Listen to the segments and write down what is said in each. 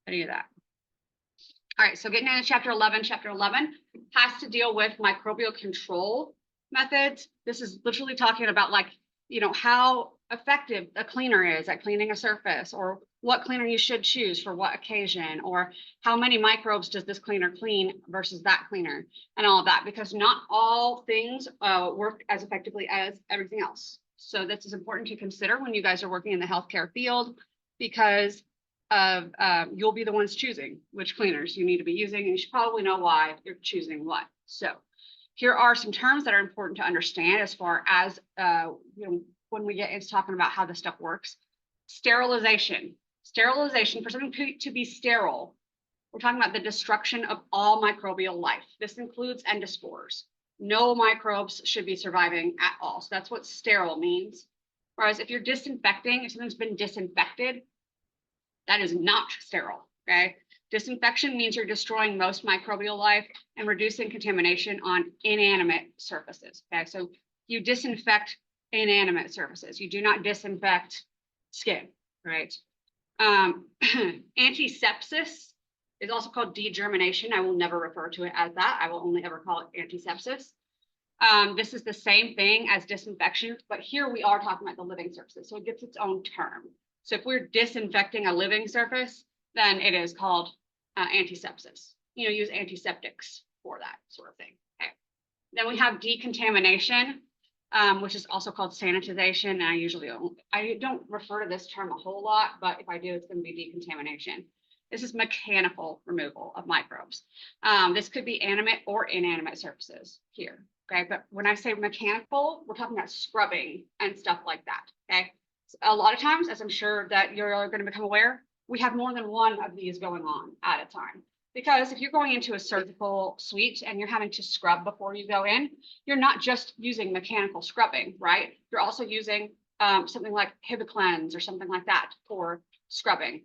any of that. All right, so getting into chapter 11 has to deal with microbial control methods. This is literally talking about, like, you know, how effective a cleaner is at cleaning a surface, or what cleaner you should choose for what occasion, or how many microbes does this cleaner clean versus that cleaner, and all of that, because not all things work as effectively as everything else. So this is important to consider when you guys are working in the healthcare field, because of you'll be the ones choosing which cleaners you need to be using, and you should probably know why you're choosing what. So here are some terms that are important to understand as far as you know, when we get into talking about how this stuff works. Sterilization. Sterilization, for something to be sterile, we're talking about the destruction of all microbial life. This includes endospores. No microbes should be surviving at all. So that's what sterile means. Whereas if you're disinfecting, if something's been disinfected, that is not sterile, okay? Disinfection means you're destroying most microbial life and reducing contamination on inanimate surfaces, okay? So you disinfect inanimate surfaces. You do not disinfect skin, right? Antisepsis is also called degermination. I will never refer to it as that. I will only ever call it antisepsis. This is the same thing as disinfection, but here we are talking about the living surfaces, so it gets its own term. So if we're disinfecting a living surface, then it is called antisepsis. You know, use antiseptics for that sort of thing. Okay. Then we have decontamination, which is also called sanitization. And I don't refer to this term a whole lot, but if I do, it's going to be decontamination. This is mechanical removal of microbes. This could be animate or inanimate surfaces here. Okay, but when I say mechanical, we're talking about scrubbing and stuff like that. Okay, so a lot of times, as I'm sure that you're going to become aware, we have more than one of these going on at a time. Because if you're going into a surgical suite and you're having to scrub before you go in, you're not just using mechanical scrubbing, right? You're also using something like Hibiclens or something like that for scrubbing.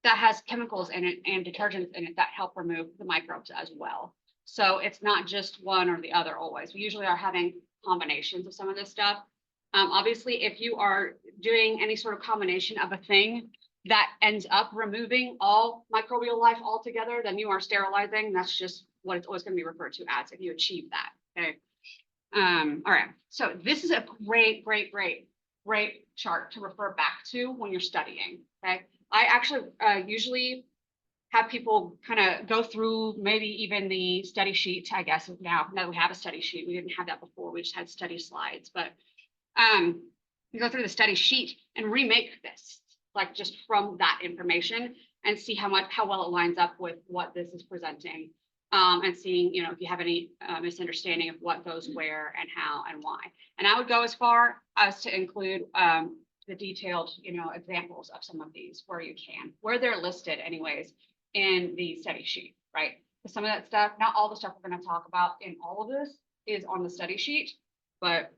That has chemicals in it and detergents in it that help remove the microbes as well. So it's not just one or the other always. We usually are having combinations of some of this stuff. Obviously, if you are doing any sort of combination of a thing that ends up removing all microbial life altogether, then you are sterilizing. That's just what it's always going to be referred to as if you achieve that. Okay. All right. So this is a great chart to refer back to when you're studying. Okay. I actually usually have people kind of go through maybe even the study sheet, I guess, now that we have a study sheet. We didn't have that before. We just had study slides, but you go through the study sheet and remake this, like just from that information, and see how well it lines up with what this is presenting, and seeing, you know, if you have any misunderstanding of what goes where and how and why. And I would go as far as to include the detailed, you know, examples of some of these where you can, where they're listed anyways in the study sheet, right? Because some of that stuff, not all the stuff we're going to talk about in all of this is on the study sheet, but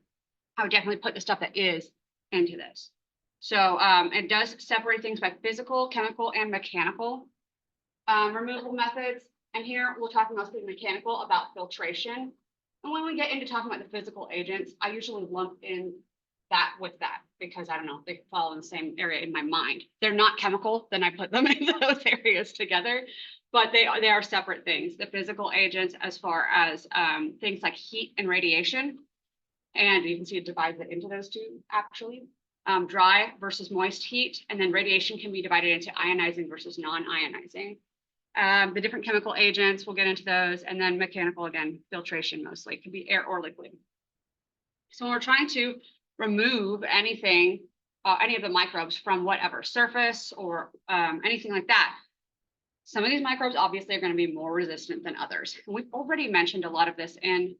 I would definitely put the stuff that is into this. So it does separate things by physical, chemical, and mechanical removal methods. And here we'll talk mostly mechanical about filtration. And when we get into talking about the physical agents, I usually lump in that with that, because I don't know, they fall in the same area in my mind. They're not chemical, then I put them in those areas together, but they are separate things. The physical agents, as far as things like heat and radiation, and you can see it divides it into those two actually. Dry versus moist heat, and then radiation can be divided into ionizing versus non-ionizing. The different chemical agents, we'll get into those, and then mechanical, again, filtration mostly, it can be air or liquid. So when we're trying to remove anything, any of the microbes from whatever surface or anything like that, some of these microbes obviously are going to be more resistant than others. And we've already mentioned a lot of this in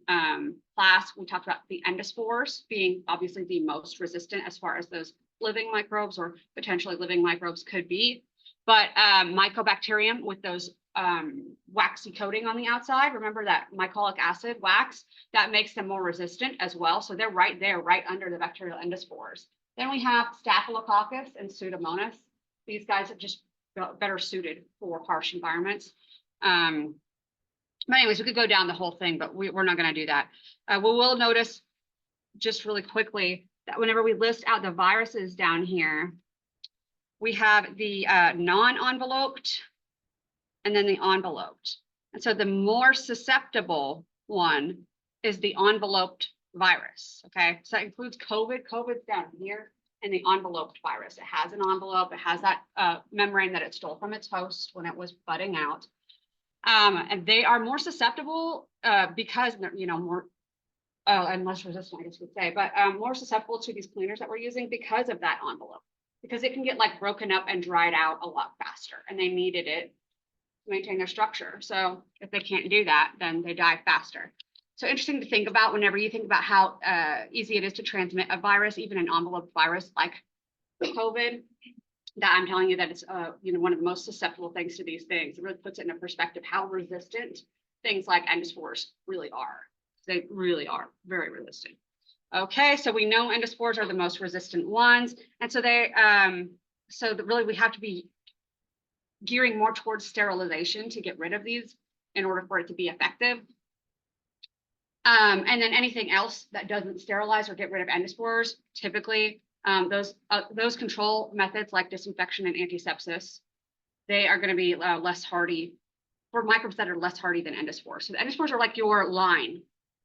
class. We talked about the endospores being obviously the most resistant as far as those living microbes or potentially living microbes could be. But mycobacterium with those waxy coating on the outside, remember that mycolic acid wax, that makes them more resistant as well. So they're right there, right under the bacterial endospores. Then we have Staphylococcus and Pseudomonas. These guys are just better suited for harsh environments. But anyways, we could go down the whole thing, but we're not going to do that. We will notice just really quickly that whenever we list out the viruses down here, we have the non-enveloped and then the enveloped. And so the more susceptible one is the enveloped virus. Okay, so that includes COVID. COVID's down here, and the enveloped virus. It has an envelope. It has that membrane that it stole from its host when it was budding out. And they are more susceptible because they're, more and less resistant, I guess we'd say, but more susceptible to these cleaners that we're using because of that envelope, because it can get like broken up and dried out a lot faster, and they needed it to maintain their structure. So if they can't do that, then they die faster. So interesting to think about whenever you think about how easy it is to transmit a virus, even an enveloped virus like COVID, that I'm telling you that it's one of the most susceptible things to these things. It really puts it into perspective how resistant things like endospores really are. They really are very resistant. Okay, so we know endospores are the most resistant ones, and so they really we have to be gearing more towards sterilization to get rid of these in order for it to be effective. And then anything else that doesn't sterilize or get rid of endospores, typically those control methods like disinfection and antisepsis, they are going to be less hardy for microbes that are less hardy than endospores. So the endospores are like your line,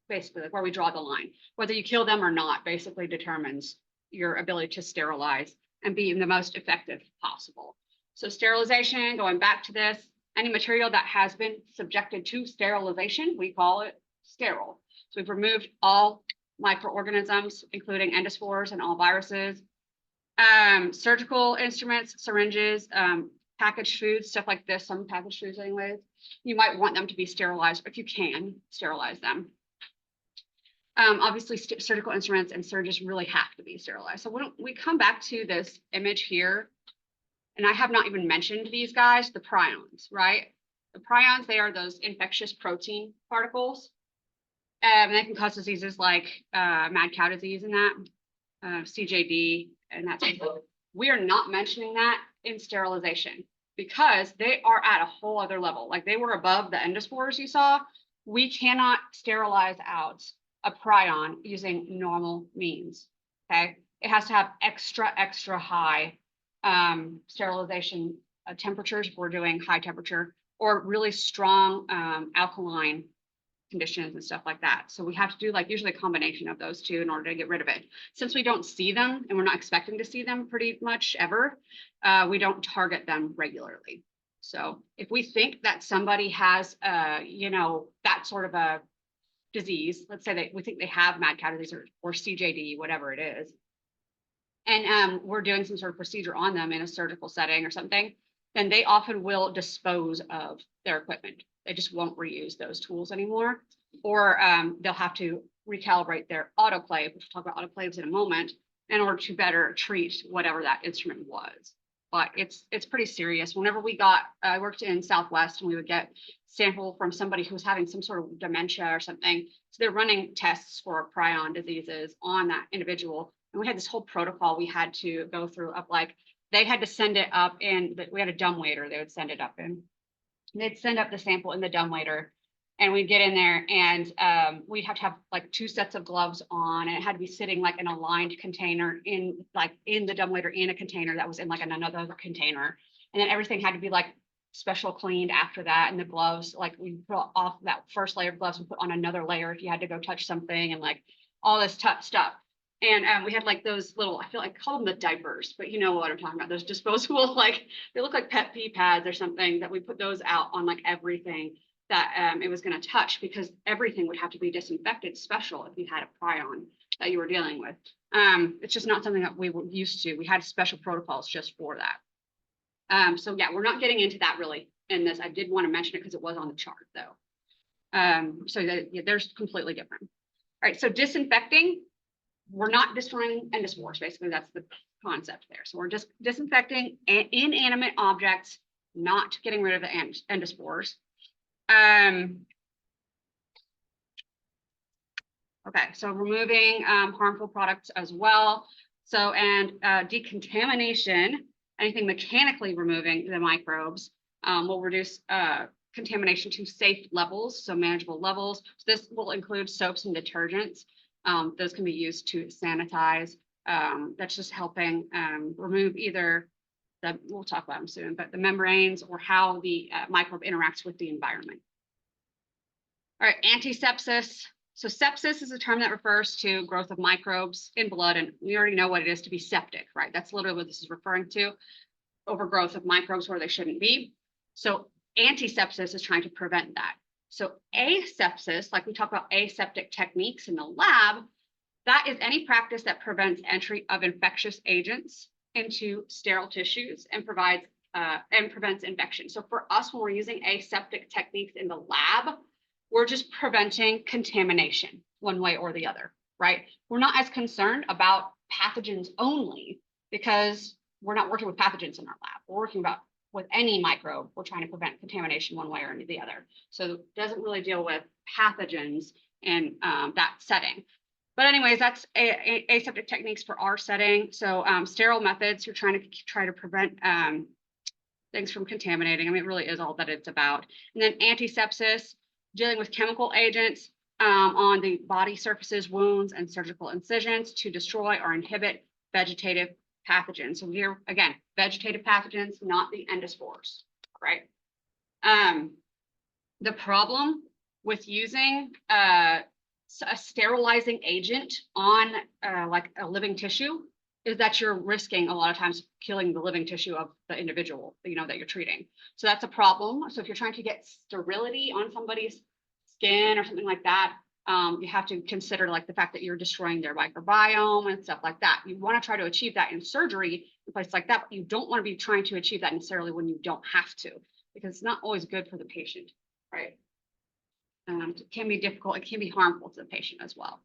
basically, like where we draw the line. Whether you kill them or not basically determines your ability to sterilize and be the most effective possible. So sterilization, going back to this, any material that has been subjected to sterilization, we call it sterile. So we've removed all microorganisms, including endospores and all viruses. Surgical instruments, syringes, packaged foods, stuff like this, some packaged foods anyways, you might want them to be sterilized if you can sterilize them. Obviously, surgical instruments and syringes really have to be sterilized. So when we come back to this image here, and I have not even mentioned these guys, the prions, right? The prions, they are those infectious protein particles. And they can cause diseases like mad cow disease and that, CJD, and that's we are not mentioning that in sterilization because they are at a whole other level. Like they were above the endospores you saw. We cannot sterilize out a prion using normal means. Okay, it has to have extra high sterilization temperatures if we're doing high temperature, or really strong alkaline conditions and stuff like that. So we have to do like usually a combination of those two in order to get rid of it. Since we don't see them and we're not expecting to see them pretty much ever, we don't target them regularly. So if we think that somebody has, that sort of a disease, let's say that we think they have mad cow disease or CJD, whatever it is, and we're doing some sort of procedure on them in a surgical setting or something, then they often will dispose of their equipment. They just won't reuse those tools anymore, or they'll have to recalibrate their autoclave, which we'll talk about autoclaves in a moment, in order to better treat whatever that instrument was. But it's pretty serious. Whenever I worked in Southwest, and we would get sample from somebody who's having some sort of dementia or something. So they're running tests for prion diseases on that individual. And we had this whole protocol we had to go through of like, they had to send it up in, we had a dumbwaiter they would send it up in. They'd send up the sample in the dumbwaiter, and we'd get in there, and we'd have to have like 2 sets of gloves on, and it had to be sitting like in a lined container in the dumbwaiter in a container that was in like another container. And then everything had to be like special cleaned after that. And the gloves, like we put off that first layer of gloves and put on another layer if you had to go touch something, and like all this tough stuff. And we had like those little, I feel like I call them the diapers, but you know what I'm talking about. Those disposable, like they look like pet pee pads or something, that we put those out on like everything that it was going to touch, because everything would have to be disinfected special if you had a prion that you were dealing with. It's just not something that we were used to. We had special protocols just for that. So yeah, we're not getting into that really in this. I did want to mention it because it was on the chart though. So that, yeah, there's completely different. All right, so disinfecting. We're not destroying endospores, basically. That's the concept there. So we're just disinfecting inanimate objects, not getting rid of the endospores. Okay, so removing harmful products as well. So, and decontamination, anything mechanically removing the microbes will reduce contamination to safe levels, so manageable levels. So this will include soaps and detergents. Those can be used to sanitize. That's just helping remove either we'll talk about them soon, but the membranes or how the microbe interacts with the environment. All right, antisepsis. So sepsis is a term that refers to growth of microbes in blood, and we already know what it is to be septic, right? That's literally what this is referring to, overgrowth of microbes where they shouldn't be. So antisepsis is trying to prevent that. So asepsis, like we talk about aseptic techniques in the lab, that is any practice that prevents entry of infectious agents into sterile tissues and prevents infection. So for us, when we're using aseptic techniques in the lab, we're just preventing contamination one way or the other, right? We're not as concerned about pathogens only because we're not working with pathogens in our lab. We're working with any microbe. We're trying to prevent contamination one way or the other. So it doesn't really deal with pathogens in that setting. But anyways, that's aseptic techniques for our setting. So sterile methods, you're trying to prevent things from contaminating. I mean, it really is all that it's about. And then antisepsis, dealing with chemical agents on the body surfaces, wounds, and surgical incisions to destroy or inhibit vegetative pathogens. So here, again, vegetative pathogens, not the endospores, right? The problem with using a sterilizing agent on like a living tissue is that you're risking a lot of times killing the living tissue of the individual, that you're treating. So that's a problem. So if you're trying to get sterility on somebody's skin or something like that, you have to consider like the fact that you're destroying their microbiome and stuff like that. You want to try to achieve that in surgery in places like that, but you don't want to be trying to achieve that necessarily when you don't have to, because it's not always good for the patient, right? It can be difficult. It can be harmful to the patient as well.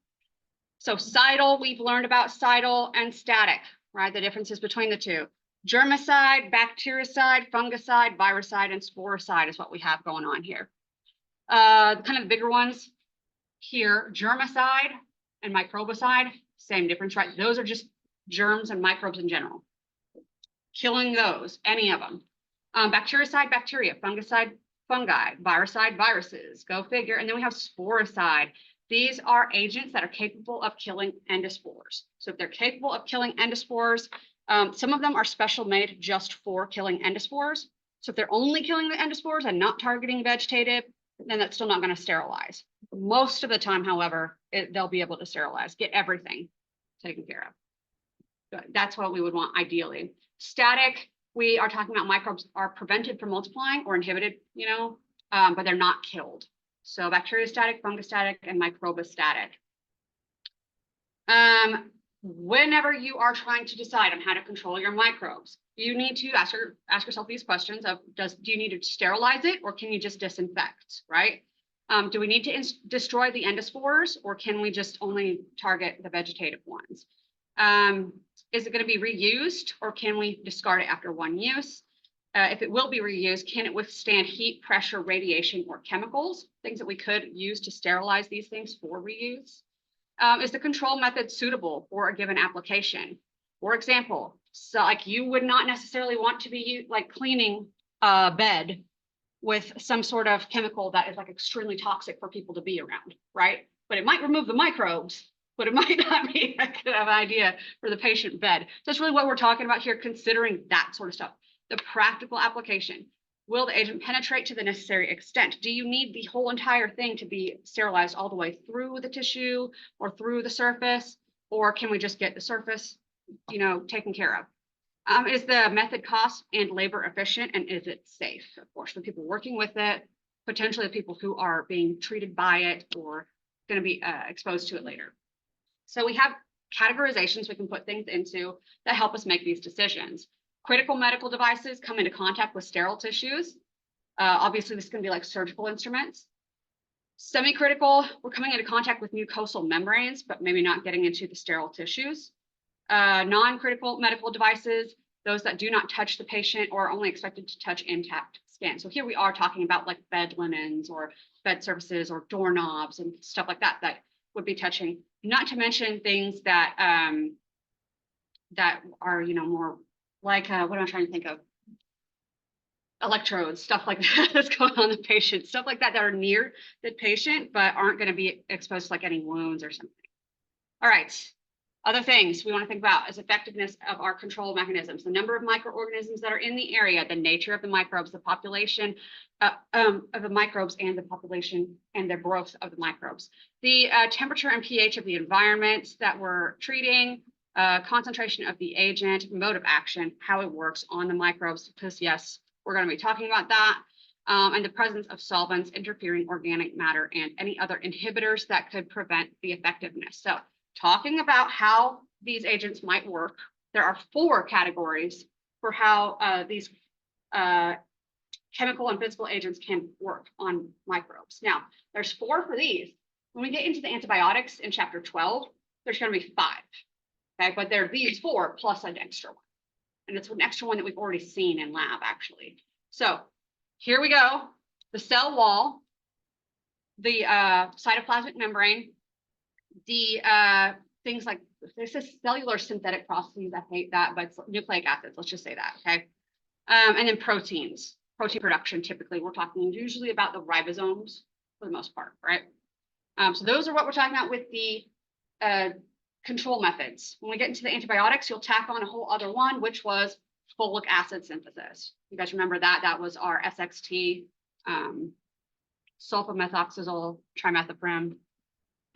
So cytal, we've learned about cytal and static, right? The differences between the two. Germicide, bactericide, fungicide, viricide, and sporicide is what we have going on here. Kind of the bigger ones here, germicide and microbicide, same difference, right? Those are just germs and microbes in general. Killing those, any of them. Bactericide, bacteria, fungicide, fungi, viricide, viruses, go figure. And then we have sporicide. These are agents that are capable of killing endospores. So if they're capable of killing endospores, some of them are special made just for killing endospores. So if they're only killing the endospores and not targeting vegetative, then that's still not going to sterilize. Most of the time, however, they'll be able to sterilize, get everything taken care of. But that's what we would want ideally. Static, we are talking about microbes are prevented from multiplying or inhibited, but they're not killed. So bacteriostatic, fungistatic, and microbistatic. Whenever you are trying to decide on how to control your microbes, you need to ask yourself these questions of, do you need to sterilize it or can you just disinfect, right? Do we need to destroy the endospores or can we just only target the vegetative ones? Is it going to be reused or can we discard it after one use? If it will be reused, can it withstand heat, pressure, radiation, or chemicals? Things that we could use to sterilize these things for reuse. Is the control method suitable for a given application? For example, so like you would not necessarily want to be like cleaning a bed with some sort of chemical that is like extremely toxic for people to be around, right? But it might remove the microbes, but it might not be a good idea for the patient bed. So that's really what we're talking about here, considering that sort of stuff. The practical application. Will the agent penetrate to the necessary extent? Do you need the whole entire thing to be sterilized all the way through the tissue or through the surface? Or can we just get the surface, taken care of? Is the method cost and labor efficient, and is it safe? Of course, for people working with it, potentially the people who are being treated by it or going to be exposed to it later. So we have categorizations we can put things into that help us make these decisions. Critical medical devices come into contact with sterile tissues. Obviously, this is going to be like surgical instruments. Semi-critical, we're coming into contact with mucosal membranes, but maybe not getting into the sterile tissues. Non-critical medical devices, those that do not touch the patient or are only expected to touch intact skin. So here we are talking about like bed linens or bed surfaces or doorknobs and stuff like that that would be touching. Not to mention things that that are more like what am I trying to think of? Electrodes, stuff like that that's going on the patient, stuff like that are near the patient but aren't going to be exposed to like any wounds or something. All right. Other things we want to think about is effectiveness of our control mechanisms, the number of microorganisms that are in the area, the nature of the microbes, the population of the microbes and the population and the growth of the microbes, the temperature and pH of the environment that we're treating, concentration of the agent, mode of action, how it works on the microbes, because yes, we're going to be talking about that, and the presence of solvents, interfering organic matter, and any other inhibitors that could prevent the effectiveness. So talking about how these agents might work, there are 4 categories for how these chemical and physical agents can work on microbes. Now, there's 4 for these. When we get into the antibiotics in chapter 12, there's going to be 5. Okay, but there are these 4 plus an extra one. And it's an extra one that we've already seen in lab, actually. So here we go. The cell wall, the cytoplasmic membrane, the things like this is cellular synthetic processes. I hate that, but it's nucleic acids. Let's just say that, okay? And then proteins, protein production. Typically, we're talking usually about the ribosomes for the most part, right? So those are what we're talking about with the control methods. When we get into the antibiotics, you'll tack on a whole other one, which was folic acid synthesis. You guys remember that? That was our SXT, sulfamethoxazole, trimethoprim,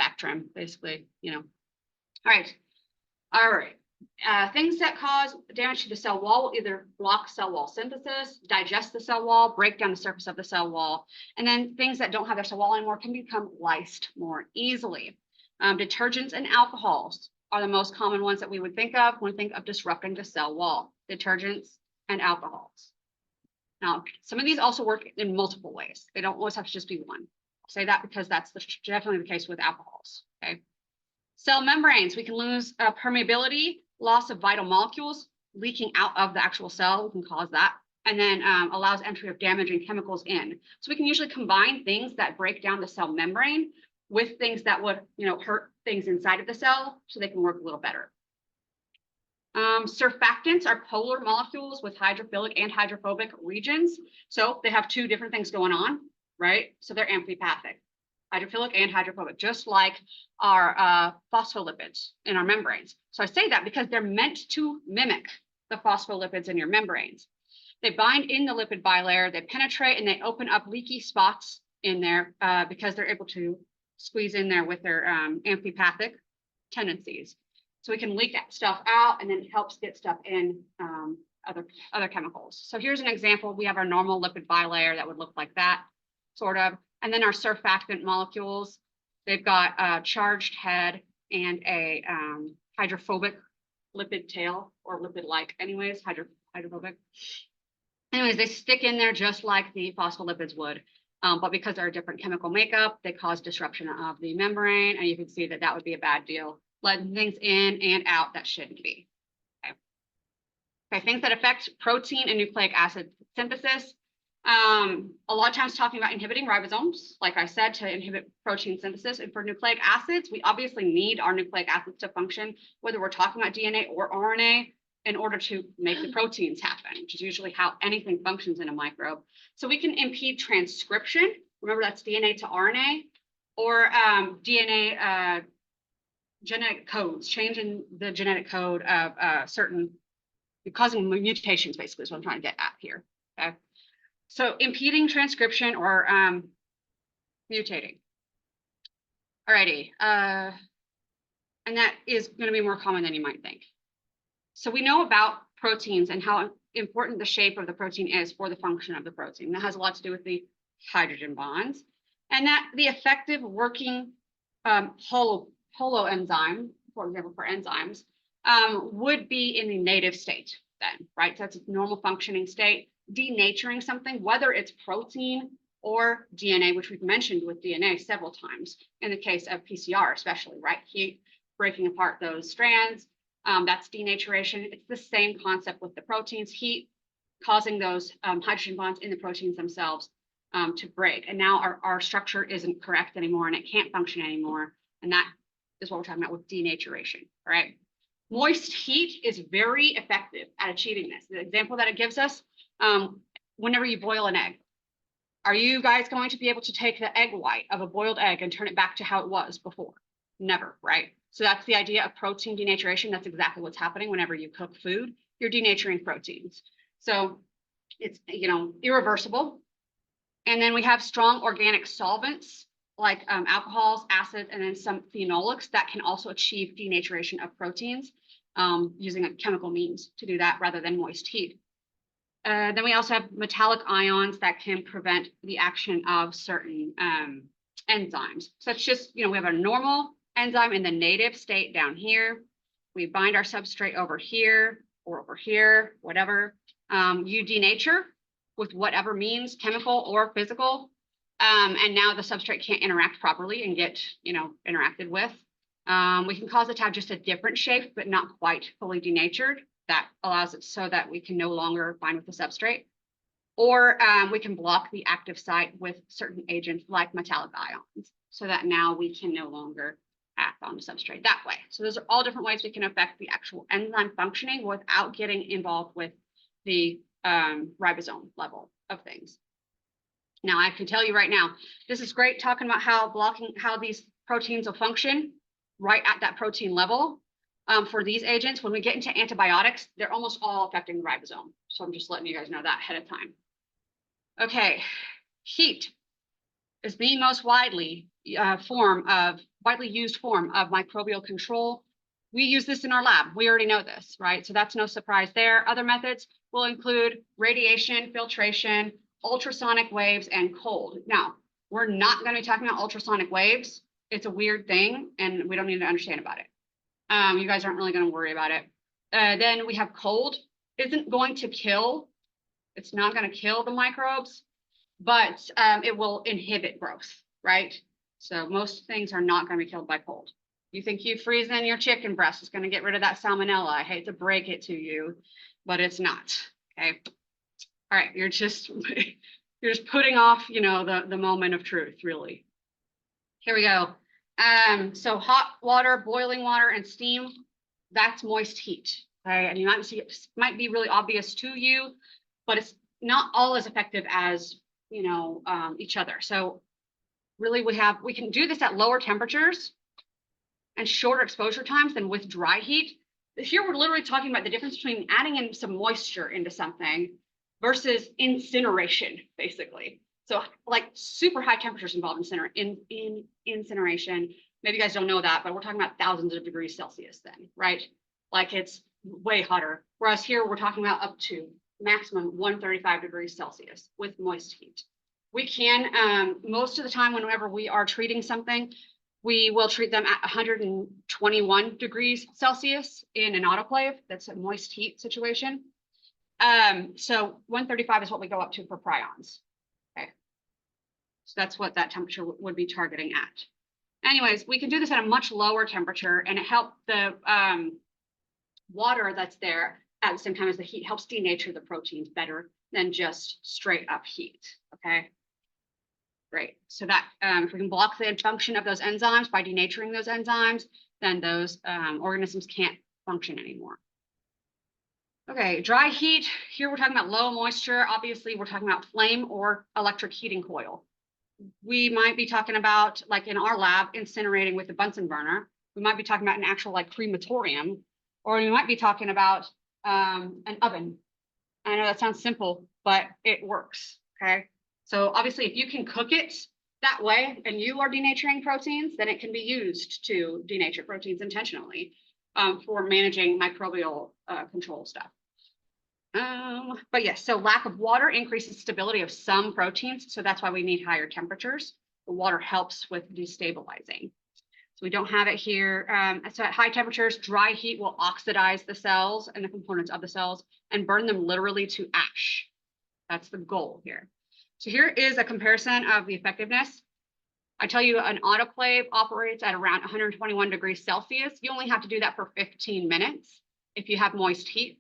Bactrim, basically, you know. All right. Things that cause damage to the cell wall will either block cell wall synthesis, digest the cell wall, break down the surface of the cell wall, and then things that don't have their cell wall anymore can become lysed more easily. Detergents and alcohols are the most common ones that we would think of when we think of disrupting the cell wall. Detergents and alcohols. Now, some of these also work in multiple ways. They don't always have to just be one. I'll say that because that's definitely the case with alcohols, okay? Cell membranes, we can lose permeability, loss of vital molecules, leaking out of the actual cell, we can cause that, and then allows entry of damaging chemicals in. So we can usually combine things that break down the cell membrane with things that would, you know, hurt things inside of the cell so they can work a little better. Surfactants are polar molecules with hydrophilic and hydrophobic regions. So they have 2 different things going on, right? So they're amphipathic, hydrophilic and hydrophobic, just like our phospholipids in our membranes. So I say that because they're meant to mimic the phospholipids in your membranes. They bind in the lipid bilayer, they penetrate, and they open up leaky spots in there because they're able to squeeze in there with their amphipathic tendencies. So we can leak that stuff out, and then it helps get stuff in other chemicals. So here's an example. We have our normal lipid bilayer that would look like that, sort of. And then our surfactant molecules, they've got a charged head and a hydrophobic lipid tail, or lipid-like anyways, hydrophobic. Anyways, they stick in there just like the phospholipids would. But because they're a different chemical makeup, they cause disruption of the membrane, and you can see that that would be a bad deal, letting things in and out that shouldn't be. Okay, things that affect protein and nucleic acid synthesis. A lot of times talking about inhibiting ribosomes, like I said, to inhibit protein synthesis. And for nucleic acids, we obviously need our nucleic acids to function, whether we're talking about DNA or RNA, in order to make the proteins happen, which is usually how anything functions in a microbe. So we can impede transcription. Remember, that's DNA to RNA, or DNA genetic codes, changing the genetic code of certain, causing mutations, basically, is what I'm trying to get at here. Okay. So impeding transcription or mutating. Alrighty, and that is going to be more common than you might think. So we know about proteins and how important the shape of the protein is for the function of the protein. That has a lot to do with the hydrogen bonds, and that the effective working holo enzyme, for example, for enzymes, would be in the native state then, right? So that's a normal functioning state. Denaturing something, whether it's protein or DNA, which we've mentioned with DNA several times in the case of PCR, especially, right? Heat breaking apart those strands, that's denaturation. It's the same concept with the proteins, heat causing those hydrogen bonds in the proteins themselves to break. And now our structure isn't correct anymore, and it can't function anymore. And that is what we're talking about with denaturation, right? Moist heat is very effective at achieving this. The example that it gives us, whenever you boil an egg, are you guys going to be able to take the egg white of a boiled egg and turn it back to how it was before? Never, right? So that's the idea of protein denaturation. That's exactly what's happening whenever you cook food. You're denaturing proteins. So it's, irreversible. And then we have strong organic solvents like alcohols, acids, and then some phenolics that can also achieve denaturation of proteins using a chemical means to do that rather than moist heat. Then we also have metallic ions that can prevent the action of certain enzymes. So it's just, we have a normal enzyme in the native state down here. We bind our substrate over here or over here, whatever. You denature with whatever means, chemical or physical. And now the substrate can't interact properly and get, interacted with. We can cause it to have just a different shape, but not quite fully denatured. That allows it so that we can no longer bind with the substrate. Or we can block the active site with certain agents like metallic ions, so that now we can no longer act on the substrate that way. So those are all different ways we can affect the actual enzyme functioning without getting involved with the ribosome level of things. Now, I can tell you right now, this is great talking about how these proteins will function right at that protein level. For these agents, when we get into antibiotics, they're almost all affecting the ribosome. So I'm just letting you guys know that ahead of time. Okay, heat is the most widely used form of microbial control. We use this in our lab. We already know this, right? So that's no surprise there. Other methods will include radiation, filtration, ultrasonic waves, and cold. Now, we're not going to be talking about ultrasonic waves. It's a weird thing, and we don't need to understand about it. You guys aren't really going to worry about it. Then we have cold. Isn't going to kill. It's not going to kill the microbes, but it will inhibit growth, right? So most things are not going to be killed by cold. You think you freeze in your chicken breast is going to get rid of that salmonella. I hate to break it to you, but it's not. Okay. All right. You're just putting off, the moment of truth, really. Here we go. So hot water, boiling water, and steam, that's moist heat. Okay. And you might see it might be really obvious to you, but it's not all as effective as, each other. So really we can do this at lower temperatures and shorter exposure times than with dry heat. Here we're literally talking about the difference between adding in some moisture into something versus incineration, basically. So like super high temperatures involved in incineration. Maybe you guys don't know that, but we're talking about thousands of degrees Celsius then, right? Like it's way hotter. Whereas here we're talking about up to maximum 135 degrees Celsius with moist heat. We can, most of the time whenever we are treating something, we will treat them at 121 degrees Celsius in an autoclave. That's a moist heat situation. So 135 is what we go up to for prions. Okay. So that's what that temperature would be targeting at. Anyways, we can do this at a much lower temperature, and it helps the water that's there at the same time as the heat helps denature the proteins better than just straight up heat. Okay. Great. So that if we can block the function of those enzymes by denaturing those enzymes, then those organisms can't function anymore. Okay, dry heat. Here we're talking about low moisture. Obviously, we're talking about flame or electric heating coil. We might be talking about, like in our lab, incinerating with a Bunsen burner. We might be talking about an actual like crematorium, or we might be talking about an oven. I know that sounds simple, but it works. Okay. So obviously, if you can cook it that way and you are denaturing proteins, then it can be used to denature proteins intentionally for managing microbial control stuff. But yes, so lack of water increases stability of some proteins. So that's why we need higher temperatures. The water helps with destabilizing. So we don't have it here. So at high temperatures, dry heat will oxidize the cells and the components of the cells and burn them literally to ash. That's the goal here. So here is a comparison of the effectiveness. I tell you, an autoclave operates at around 121 degrees Celsius. You only have to do that for 15 minutes if you have moist heat.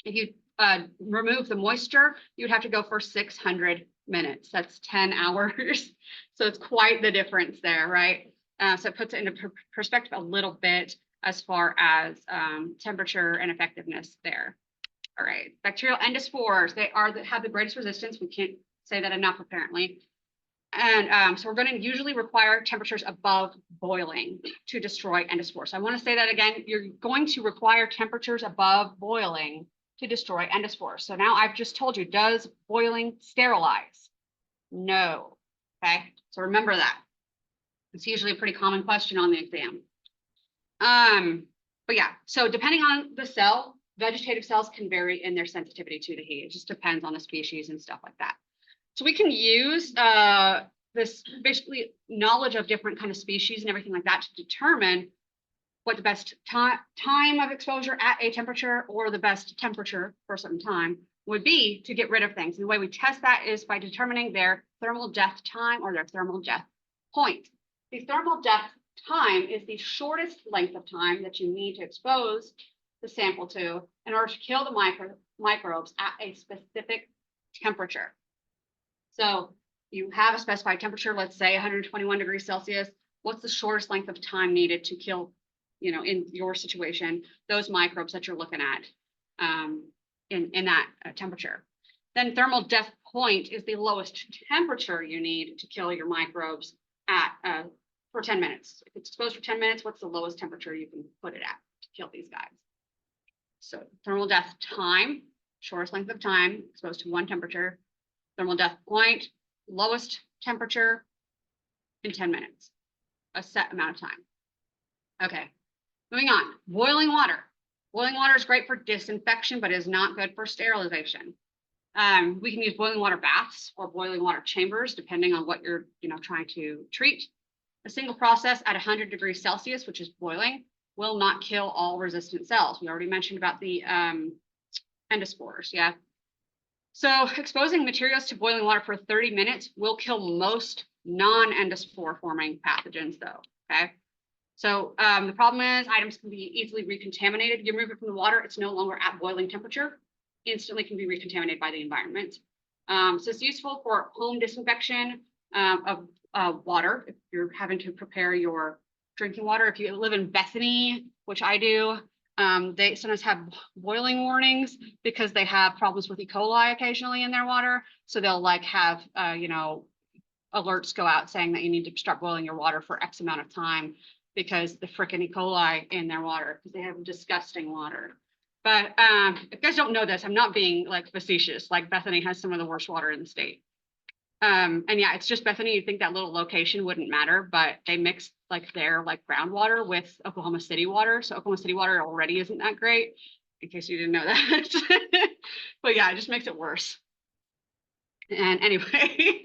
If you remove the moisture, you'd have to go for 600 minutes. That's 10 hours. So it's quite the difference there, right? So it puts it into perspective a little bit as far as temperature and effectiveness there. All right, bacterial endospores, they have the greatest resistance. We can't say that enough, apparently. And so we're going to usually require temperatures above boiling to destroy endospores. So I want to say that again, you're going to require temperatures above boiling to destroy endospores. So now I've just told you, does boiling sterilize? No. Okay, so remember that. It's usually a pretty common question on the exam. But yeah, so depending on the cell, vegetative cells can vary in their sensitivity to the heat. It just depends on the species and stuff like that. So we can use this basically knowledge of different kind of species and everything like that to determine what the best time of exposure at a temperature or the best temperature for a certain time would be to get rid of things. And the way we test that is by determining their thermal death time or their thermal death point. The thermal death time is the shortest length of time that you need to expose the sample to in order to kill the microbes at a specific temperature. So you have a specified temperature, let's say 121 degrees Celsius. What's the shortest length of time needed to kill, in your situation, those microbes that you're looking at in that temperature? Then thermal death point is the lowest temperature you need to kill your microbes at for 10 minutes. If it's exposed for 10 minutes, what's the lowest temperature you can put it at to kill these guys? So thermal death time, shortest length of time exposed to one temperature. Thermal death point, lowest temperature in 10 minutes, a set amount of time. Okay, moving on. Boiling water. Boiling water is great for disinfection, but is not good for sterilization. We can use boiling water baths or boiling water chambers, depending on what you're trying to treat. A single process at 100 degrees Celsius, which is boiling, will not kill all resistant cells. We already mentioned about the endospores, yeah. So exposing materials to boiling water for 30 minutes will kill most non-endospore forming pathogens though, okay? So the problem is items can be easily recontaminated. You remove it from the water, it's no longer at boiling temperature, instantly can be recontaminated by the environment. So it's useful for home disinfection of water. If you're having to prepare your drinking water, if you live in Bethany, which I do, they sometimes have boiling warnings because they have problems with E. coli occasionally in their water. So they'll have, alerts go out saying that you need to start boiling your water for X amount of time because the frickin' E. coli in their water, because they have disgusting water. But if you guys don't know this, I'm not being facetious. Bethany has some of the worst water in the state. And yeah, it's just Bethany. You'd think that little location wouldn't matter, but they mix their groundwater with Oklahoma City water. So Oklahoma City water already isn't that great, in case you didn't know that. But yeah, it just makes it worse. And anyway,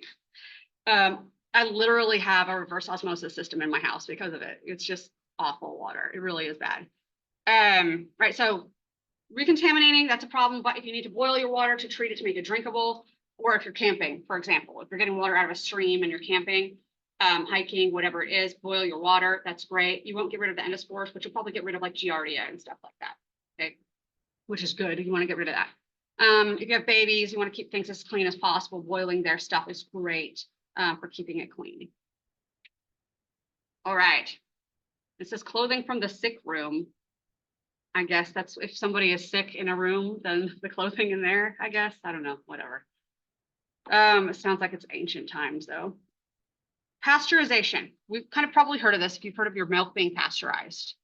I literally have a reverse osmosis system in my house because of it. It's just awful water. It really is bad. Right, so recontaminating, that's a problem. But if you need to boil your water to treat it to make it drinkable, or if you're camping, for example, if you're getting water out of a stream and you're camping, hiking, whatever it is, boil your water. That's great. You won't get rid of the endospores, but you'll probably get rid of Giardia and stuff like that. Okay, which is good. You want to get rid of that. If you have babies, you want to keep things as clean as possible. Boiling their stuff is great for keeping it clean. All right. This is clothing from the sick room. I guess that's if somebody is sick in a room, then the clothing in there, I guess. I don't know, whatever. It sounds like it's ancient times though. Pasteurization. We've kind of probably heard of this if you've heard of your milk being pasteurized.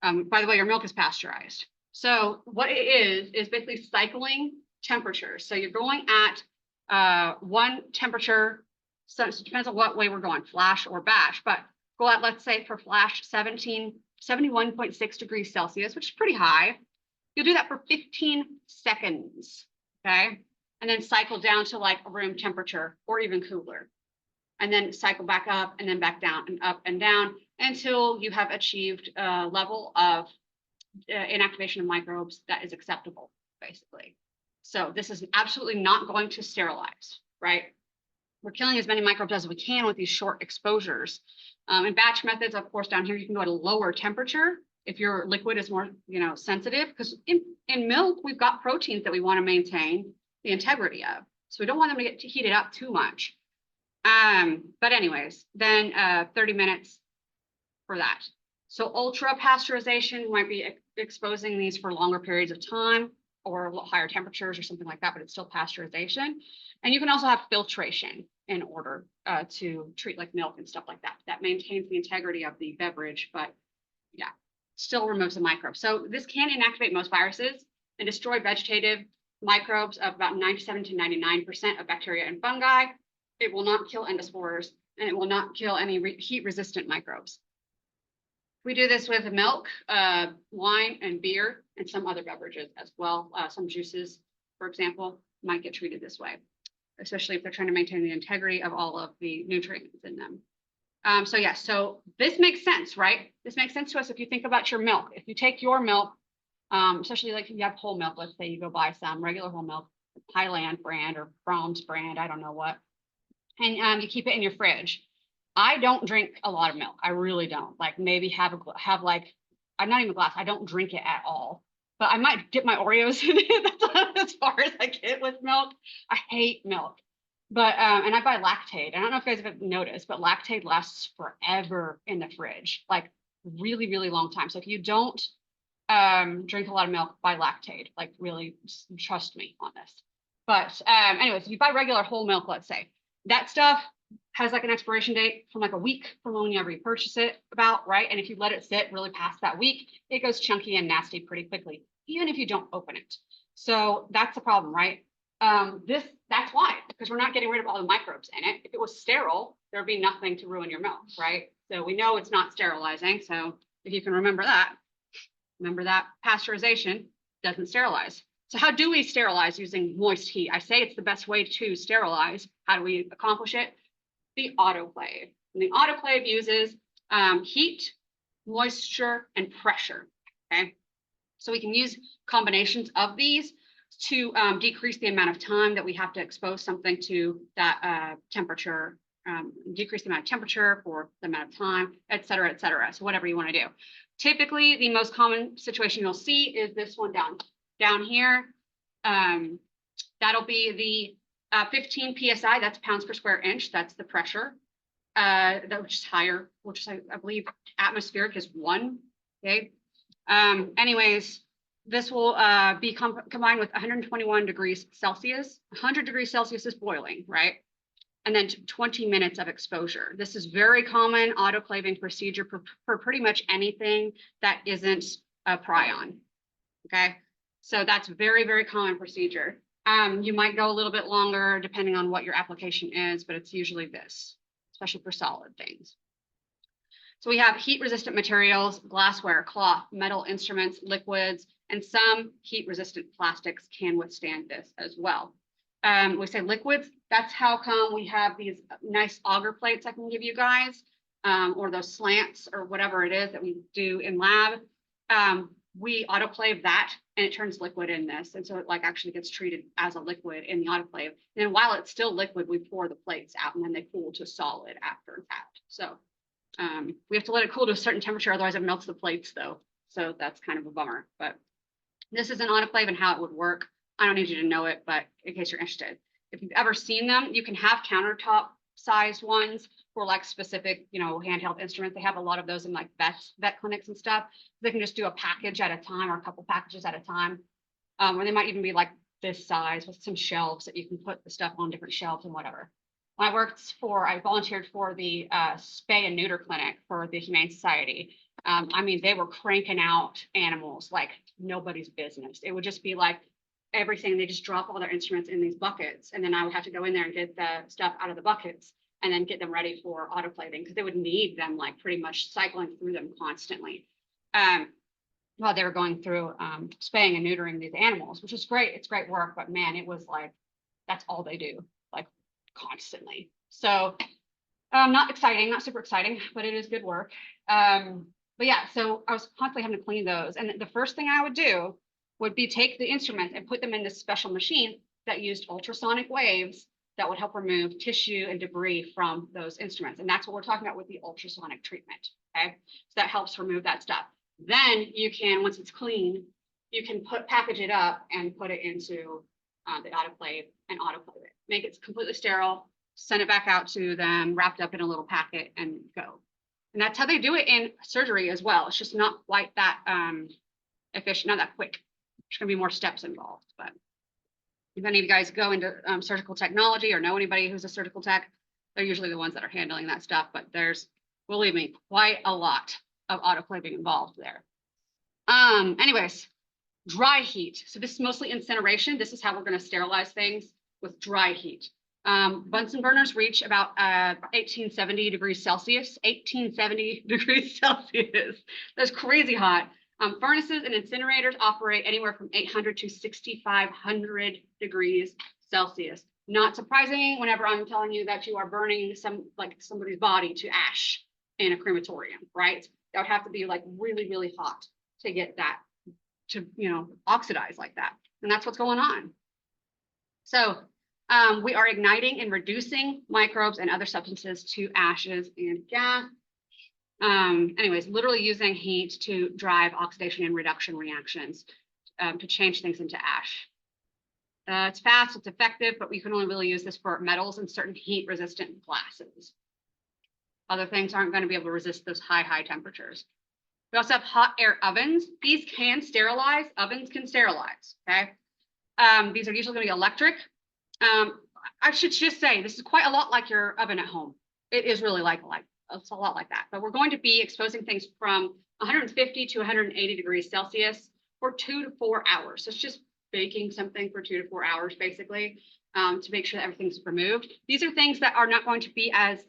By the way, your milk is pasteurized. So what it is basically cycling temperatures. So you're going at one temperature. So it depends on what way we're going, flash or batch, but go at, let's say for flash, 71.6 degrees Celsius, which is pretty high. You'll do that for 15 seconds, okay? And then cycle down to room temperature or even cooler. And then cycle back up and then back down and up and down until you have achieved a level of inactivation of microbes that is acceptable, basically. So this is absolutely not going to sterilize, right? We're killing as many microbes as we can with these short exposures. In batch methods, of course, down here, you can go at a lower temperature if your liquid is more, sensitive, because in milk, we've got proteins that we want to maintain the integrity of. So we don't want them to get heated up too much. But anyways, then 30 minutes for that. So ultra pasteurization might be exposing these for longer periods of time or higher temperatures or something like that, but it's still pasteurization. And you can also have filtration. in order to treat like milk and stuff like that. That maintains the integrity of the beverage, but yeah, still removes the microbes. So this can inactivate most viruses and destroy vegetative microbes of about 97 to 99% of bacteria and fungi. It will not kill endospores, and it will not kill any heat-resistant microbes. We do this with milk, wine, and beer, and some other beverages as well. Some juices, for example, might get treated this way, especially if they're trying to maintain the integrity of all of the nutrients in them. So yeah, so this makes sense, right? This makes sense to us if you think about your milk. If you take your milk, especially like if you have whole milk, let's say you go buy some regular whole milk, Highland brand or Brahms brand, I don't know what, and you keep it in your fridge. I don't drink a lot of milk. I really don't. Like maybe have like, I'm not even a glass. I don't drink it at all. But I might dip my Oreos in it. That's as far as I get with milk. I hate milk. But and I buy Lactaid. I don't know if you guys have noticed, but Lactaid lasts forever in the fridge, like really, really long time. So if you don't drink a lot of milk, buy Lactaid. Like really, trust me on this. But anyways, if you buy regular whole milk, let's say, that stuff has like an expiration date from like a week from whenever you purchase it about, right? And if you let it sit really past that week, it goes chunky and nasty pretty quickly, even if you don't open it. So that's the problem, right? That's why, because we're not getting rid of all the microbes in it. If it was sterile, there'd be nothing to ruin your milk, right? So we know it's not sterilizing. So if you can remember that pasteurization doesn't sterilize. So how do we sterilize using moist heat? I say it's the best way to sterilize. How do we accomplish it? The autoclave. And the autoclave uses heat, moisture, and pressure, okay? So we can use combinations of these to decrease the amount of time that we have to expose something to that temperature, decrease the amount of temperature for the amount of time, et cetera, et cetera. So whatever you want to do. Typically, the most common situation you'll see is this one down here. That'll be the 15 PSI, that's pounds per square inch. That's the pressure, which is higher, which is, I believe atmospheric is 1, okay? Anyways, this will be combined with 121 degrees Celsius. 100 degrees Celsius is boiling, right? And then 20 minutes of exposure. This is very common autoclaving procedure for pretty much anything that isn't a prion, okay? So that's very, very common procedure. You might go a little bit longer depending on what your application is, but it's usually this, especially for solid things. So we have heat-resistant materials, glassware, cloth, metal instruments, liquids, and some heat-resistant plastics can withstand this as well. We say liquids, that's how come we have these nice auger plates I can give you guys, or those slants or whatever it is that we do in lab. We autoclave that and it turns liquid in this. And so it like actually gets treated as a liquid in the autoclave. And then while it's still liquid, we pour the plates out and then they cool to solid after it's out. So we have to let it cool to a certain temperature, otherwise it melts the plates though. So that's kind of a bummer, but this is an autoclave and how it would work. I don't need you to know it, but in case you're interested, if you've ever seen them, you can have countertop sized ones for like specific, you know, handheld instruments. They have a lot of those in like vet clinics and stuff. They can just do a package at a time or a couple packages at a time. Or they might even be like this size with some shelves that you can put the stuff on different shelves and whatever. When I volunteered for the spay and neuter clinic for the Humane Society. I mean, they were cranking out animals like nobody's business. It would just be like everything. They just drop all their instruments in these buckets. And then I would have to go in there and get the stuff out of the buckets and then get them ready for autoclaving because they would need them like pretty much cycling through them constantly while they were going through spaying and neutering these animals, which is great. It's great work, but man, it was like, that's all they do, like constantly. So not exciting, not super exciting, but it is good work. But yeah, so I was constantly having to clean those. And the first thing I would do would be take the instruments and put them in this special machine that used ultrasonic waves that would help remove tissue and debris from those instruments. And that's what we're talking about with the ultrasonic treatment, okay? So that helps remove that stuff. Then you can, once it's clean, you can package it up and put it into the autoclave and autoclave it. Make it completely sterile, send it back out to them, wrapped up in a little packet and go. And that's how they do it in surgery as well. It's just not quite that efficient, not that quick. There's gonna be more steps involved, but If any of you guys go into surgical technology or know anybody who's a surgical tech, they're usually the ones that are handling that stuff, but there's, believe me, quite a lot of autoclaving involved there. Anyways, dry heat. So this is mostly incineration. This is how we're going to sterilize things with dry heat. Bunsen burners reach about 1870 degrees Celsius. 1870 degrees Celsius. That's crazy hot. Furnaces and incinerators operate anywhere from 800 to 6,500 degrees Celsius. Not surprising whenever I'm telling you that you are burning somebody's body to ash in a crematorium, right? That would have to be like really, really hot to get that to, oxidize like that. And that's what's going on. So we are igniting and reducing microbes and other substances to ashes and gas. Anyways, literally using heat to drive oxidation and reduction reactions to change things into ash. It's fast, it's effective, but we can only really use this for metals and certain heat resistant glasses. Other things aren't going to be able to resist those high temperatures. We also have hot air ovens. These can sterilize, ovens can sterilize, okay? These are usually going to be electric. I should just say, this is quite a lot like your oven at home. It is really it's a lot like that, but we're going to be exposing things from 150 to 180 degrees Celsius for 2 to 4 hours. So it's just baking something for 2 to 4 hours, basically, to make sure that everything's removed. These are things that are not going to be as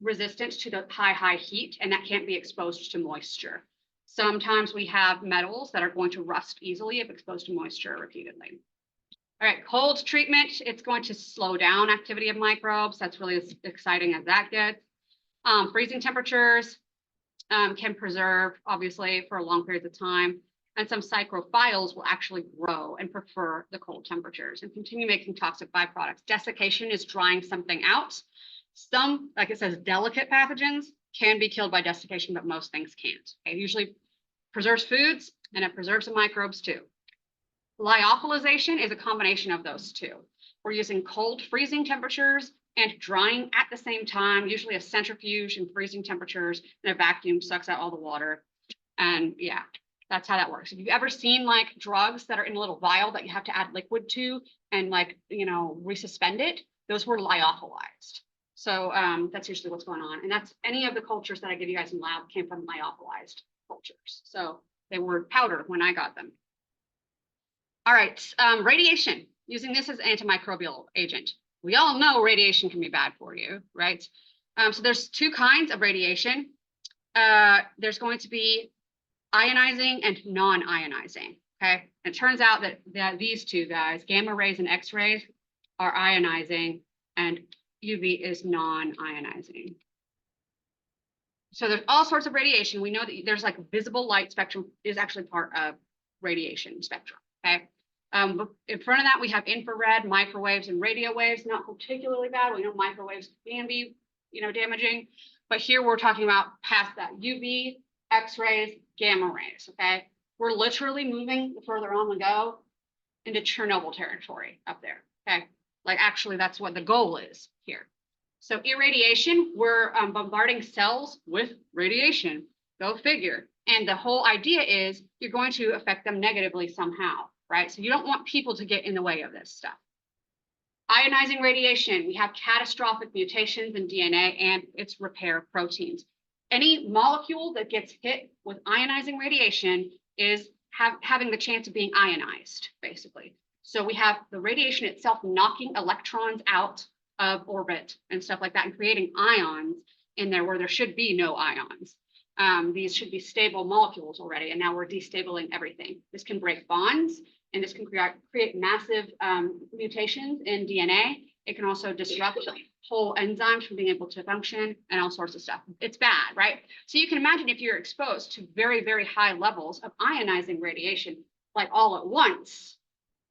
resistant to the high heat, and that can't be exposed to moisture. Sometimes we have metals that are going to rust easily if exposed to moisture repeatedly. All right, cold treatment, it's going to slow down activity of microbes. That's really as exciting as that gets. Freezing temperatures can preserve, obviously, for long periods of time. And some psychrophiles will actually grow and prefer the cold temperatures and continue making toxic byproducts. Desiccation is drying something out. Some, like it says, delicate pathogens can be killed by desiccation, but most things can't. It usually preserves foods and it preserves the microbes too. Lyophilization is a combination of those two. We're using cold freezing temperatures and drying at the same time, usually a centrifuge and freezing temperatures, and a vacuum sucks out all the water. And yeah, that's how that works. Have you ever seen like drugs that are in a little vial that you have to add liquid to and resuspend it? Those were lyophilized. So that's usually what's going on. And that's any of the cultures that I give you guys in lab came from lyophilized cultures. So they were powdered when I got them. All right, radiation, using this as an antimicrobial agent. We all know radiation can be bad for you, right? So there's two kinds of radiation. There's going to be ionizing and non-ionizing, okay? And it turns out that these two guys, gamma rays and X-rays, are ionizing and UV is non-ionizing. So there's all sorts of radiation. We know that there's like visible light spectrum is actually part of radiation spectrum, okay? In front of that, we have infrared, microwaves, and radio waves. Not particularly bad. We know microwaves can be, damaging. But here we're talking about past that, UV, X-rays, gamma rays, okay? We're literally moving the further on we go into Chernobyl territory up there, okay? Like actually that's what the goal is here. So irradiation, we're bombarding cells with radiation, go figure. And the whole idea is you're going to affect them negatively somehow, right? So you don't want people to get in the way of this stuff. Ionizing radiation, we have catastrophic mutations in DNA and its repair proteins. Any molecule that gets hit with ionizing radiation is having the chance of being ionized, basically. So we have the radiation itself knocking electrons out of orbit and stuff like that and creating ions in there where there should be no ions. These should be stable molecules already, and now we're destabling everything. This can break bonds, and this can create massive mutations in DNA. It can also disrupt whole enzymes from being able to function and all sorts of stuff. It's bad, right? So you can imagine if you're exposed to very, very high levels of ionizing radiation, like all at once,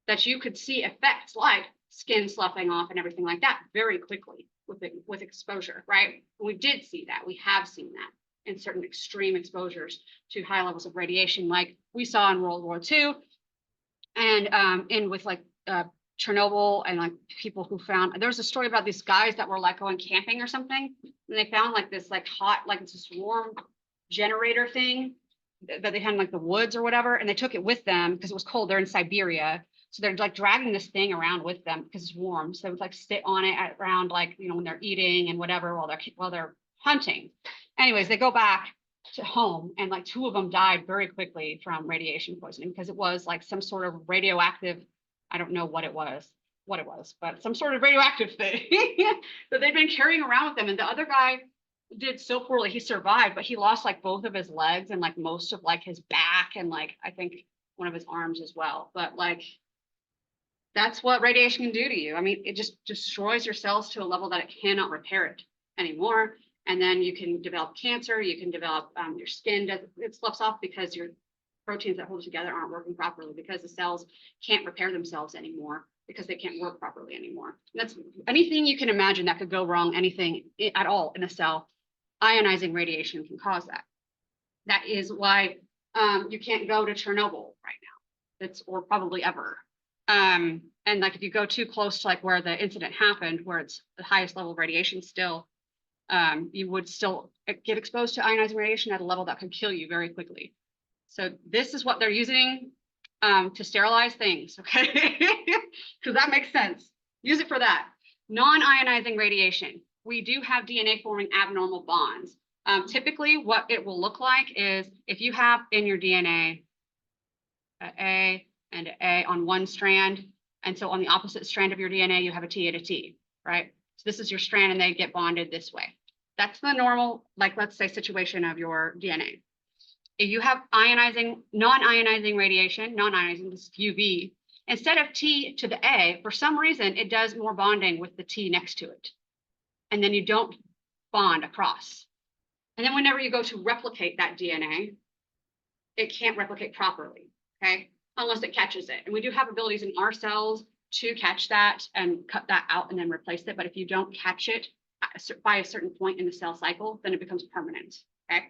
that you could see effects like skin sloughing off and everything like that very quickly with exposure, right? We did see that. We have seen that in certain extreme exposures to high levels of radiation, like we saw in World War II, and with like Chernobyl, and like people who found, there's a story about these guys that were like going camping or something, and they found like this like hot, like this warm generator thing that they had in like the woods or whatever, and they took it with them because it was cold. They're in Siberia. So they're like dragging this thing around with them because it's warm. So they would like sit on it around like, you know, when they're eating and whatever while they're hunting. Anyways, they go back to home and like 2 of them died very quickly from radiation poisoning because it was like some sort of radioactive, I don't know what it was, but some sort of radioactive thing that they'd been carrying around with them. And the other guy did so poorly. He survived, but he lost like both of his legs and like most of like his back and like I think one of his arms as well. But like that's what radiation can do to you. I mean, it just destroys your cells to a level that it cannot repair it anymore. And then you can develop cancer. You can develop your skin it sloughs off because your proteins that hold it together aren't working properly because the cells can't repair themselves anymore because they can't work properly anymore. That's anything you can imagine that could go wrong, anything at all in a cell. Ionizing radiation can cause that. That is why you can't go to Chernobyl right now. Or probably ever. And like if you go too close to like where the incident happened, where it's the highest level of radiation still, you would still get exposed to ionizing radiation at a level that could kill you very quickly. So this is what they're using to sterilize things, okay? Because that makes sense. Use it for that. Non-ionizing radiation. We do have DNA forming abnormal bonds. Typically, what it will look like is if you have in your DNA A and A on one strand, and so on the opposite strand of your DNA, you have a T and a T, right? So this is your strand and they get bonded this way. That's the normal, like let's say, situation of your DNA. If you have non-ionizing radiation, non-ionizing, this is UV, instead of T to the A, for some reason, it does more bonding with the T next to it. And then you don't bond across. And then whenever you go to replicate that DNA, it can't replicate properly, okay? Unless it catches it. And we do have abilities in our cells to catch that and cut that out and then replace it. But if you don't catch it by a certain point in the cell cycle, then it becomes permanent, okay?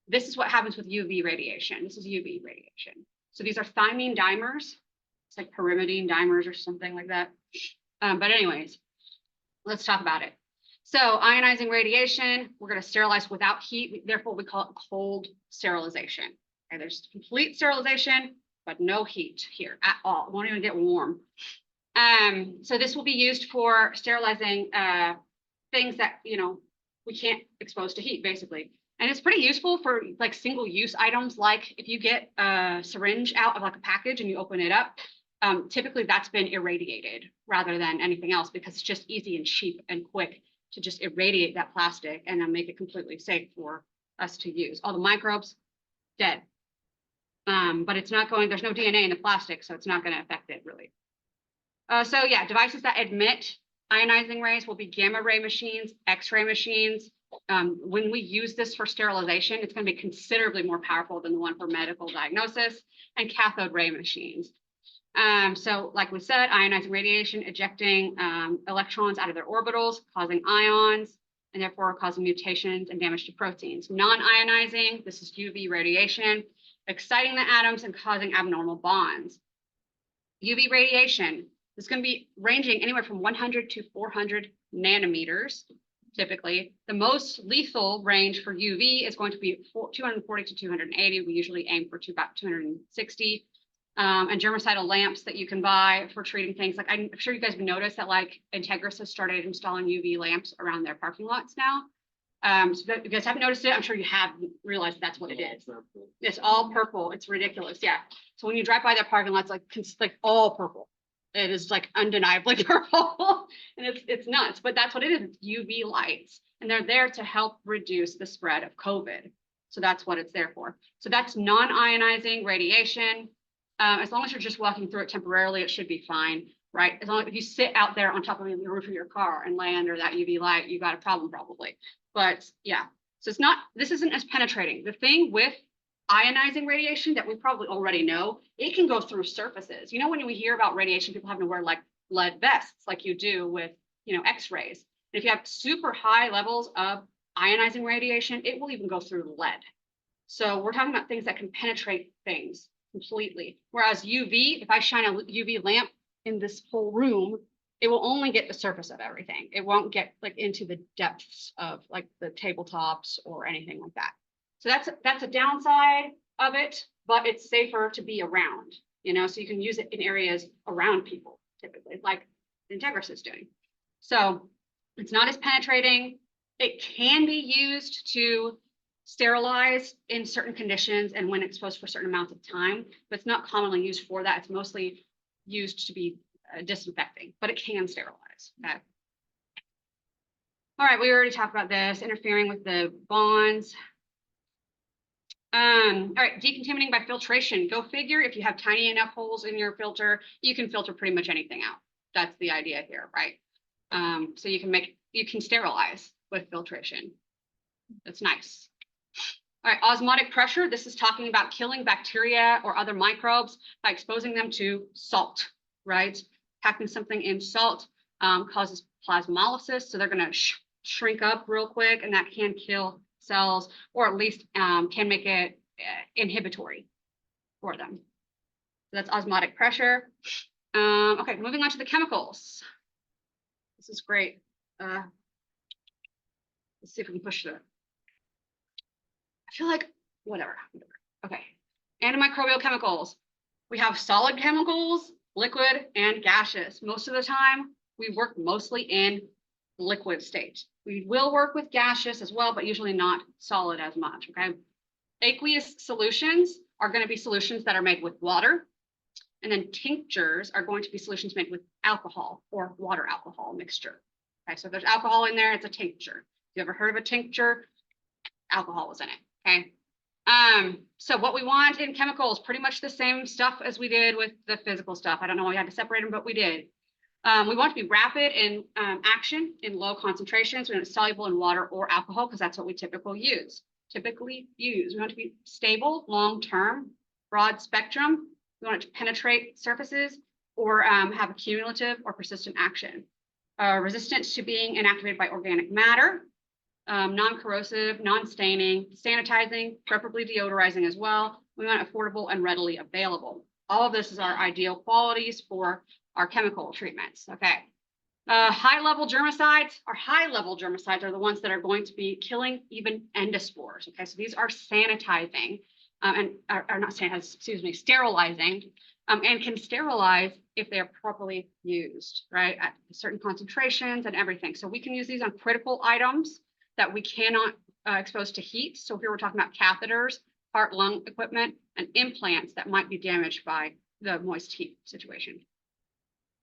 This is what happens with UV radiation. This is UV radiation. So these are thymine dimers. It's like pyrimidine dimers or something like that. But anyways, let's talk about it. So ionizing radiation, we're going to sterilize without heat. Therefore, we call it cold sterilization. Okay, there's complete sterilization, but no heat here at all. It won't even get warm. So this will be used for sterilizing things that, you know, we can't expose to heat, basically. And it's pretty useful for like single-use items. Like if you get a syringe out of like a package and you open it up, typically that's been irradiated rather than anything else because it's just easy and cheap and quick to just irradiate that plastic and then make it completely safe for us to use. All the microbes, dead. But it's not going, there's no DNA in the plastic, so it's not going to affect it really. So yeah, devices that emit ionizing rays will be gamma ray machines, X-ray machines. When we use this for sterilization, it's going to be considerably more powerful than the one for medical diagnosis, and cathode ray machines. So like we said, ionizing radiation, ejecting electrons out of their orbitals, causing ions, and therefore causing mutations and damage to proteins. Non-ionizing, this is UV radiation, exciting the atoms and causing abnormal bonds. UV radiation is going to be ranging anywhere from 100 to 400 nanometers. Typically, the most lethal range for UV is going to be 240 to 280. We usually aim for about 260. And germicidal lamps that you can buy for treating things. Like I'm sure you guys have noticed that like Integris has started installing UV lamps around their parking lots now. So if you guys haven't noticed it, I'm sure you have realized that's what it is. It's all purple. It's ridiculous. Yeah. So when you drive by their parking lots, like all purple. It is like undeniably purple and it's nuts, but that's what it is. It's UV lights and they're there to help reduce the spread of COVID. So that's what it's there for. So that's non-ionizing radiation. As long as you're just walking through it temporarily, it should be fine, right? As long as if you sit out there on top of the roof of your car and lay under that UV light, you got a problem probably. But yeah, so it's not, this isn't as penetrating. The thing with ionizing radiation that we probably already know, it can go through surfaces. You know, when we hear about radiation, people having to wear like lead vests, like you do with, you know, X-rays. And if you have super high levels of ionizing radiation, it will even go through lead. So we're talking about things that can penetrate things completely. Whereas UV, if I shine a UV lamp in this whole room, it will only get the surface of everything. It won't get like into the depths of like the tabletops or anything like that. So that's a downside of it, but it's safer to be around. you know, so you can use it in areas around people, typically, like Integris is doing. So it's not as penetrating. It can be used to sterilize in certain conditions and when exposed for certain amounts of time, but it's not commonly used for that. It's mostly used to be disinfecting, but it can sterilize. Okay. All right, we already talked about this, interfering with the bonds. All right, decontaminating by filtration. Go figure, if you have tiny enough holes in your filter, you can filter pretty much anything out. That's the idea here, right? So you can sterilize with filtration. That's nice. All right, osmotic pressure. This is talking about killing bacteria or other microbes by exposing them to salt, right? Packing something in salt causes plasmolysis, so they're going to shrink up real quick, and that can kill cells, or at least can make it inhibitory for them. So that's osmotic pressure. Okay, moving on to the chemicals. This is great. Let's see if we can push through. I feel like whatever. Okay, antimicrobial chemicals. We have solid chemicals, liquid, and gaseous. Most of the time, we work mostly in liquid state. We will work with gaseous as well, but usually not solid as much, okay? Aqueous solutions are going to be solutions that are made with water, and then tinctures are going to be solutions made with alcohol or water alcohol mixture. Okay, so if there's alcohol in there, it's a tincture. You ever heard of a tincture? Alcohol was in it, okay? So what we want in chemicals, pretty much the same stuff as we did with the physical stuff. I don't know why we had to separate them, but we did. We want to be rapid in action in low concentrations when it's soluble in water or alcohol, because that's what we typically use. We want to be stable, long-term, broad spectrum. We want it to penetrate surfaces or have a cumulative or persistent action. Resistant to being inactivated by organic matter. Non-corrosive, non-staining, sanitizing, preferably deodorizing as well. We want affordable and readily available. All of this is our ideal qualities for our chemical treatments, okay? High-level germicides are the ones that are going to be killing even endospores, okay? So these are sanitizing and are not sanitizing, excuse me, sterilizing, and can sterilize if they are properly used, right? At certain concentrations and everything. So we can use these on critical items that we cannot expose to heat. So here we're talking about catheters, heart, lung equipment, and implants that might be damaged by the moist heat situation.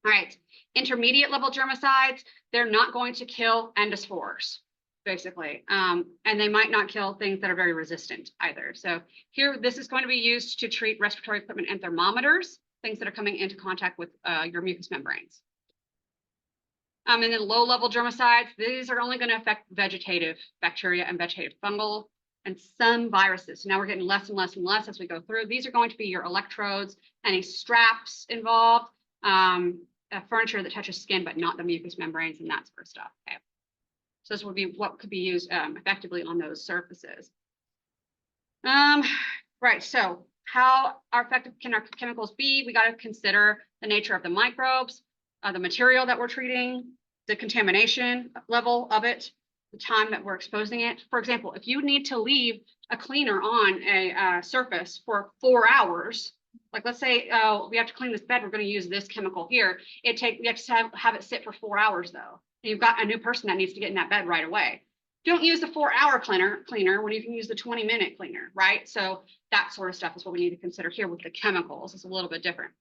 All right, intermediate level germicides, they're not going to kill endospores, basically. And they might not kill things that are very resistant either. So here, this is going to be used to treat respiratory equipment and thermometers, things that are coming into contact with your mucous membranes. And then low-level germicides, these are only going to affect vegetative bacteria and vegetative fungal and some viruses. So now we're getting less and less and less as we go through. These are going to be your electrodes, any straps involved, furniture that touches skin, but not the mucous membranes and that sort of stuff. Okay. So this would be what could be used effectively on those surfaces. Right, so how effective can our chemicals be? We got to consider the nature of the microbes, the material that we're treating, the contamination level of it, the time that we're exposing it. For example, if you need to leave a cleaner on a surface for 4 hours, like let's say we have to clean this bed, we're going to use this chemical here. We have to have it sit for 4 hours though. And you've got a new person that needs to get in that bed right away. Don't use the 4-hour cleaner when you can use the 20-minute cleaner, right? So that sort of stuff is what we need to consider here with the chemicals. It's a little bit different.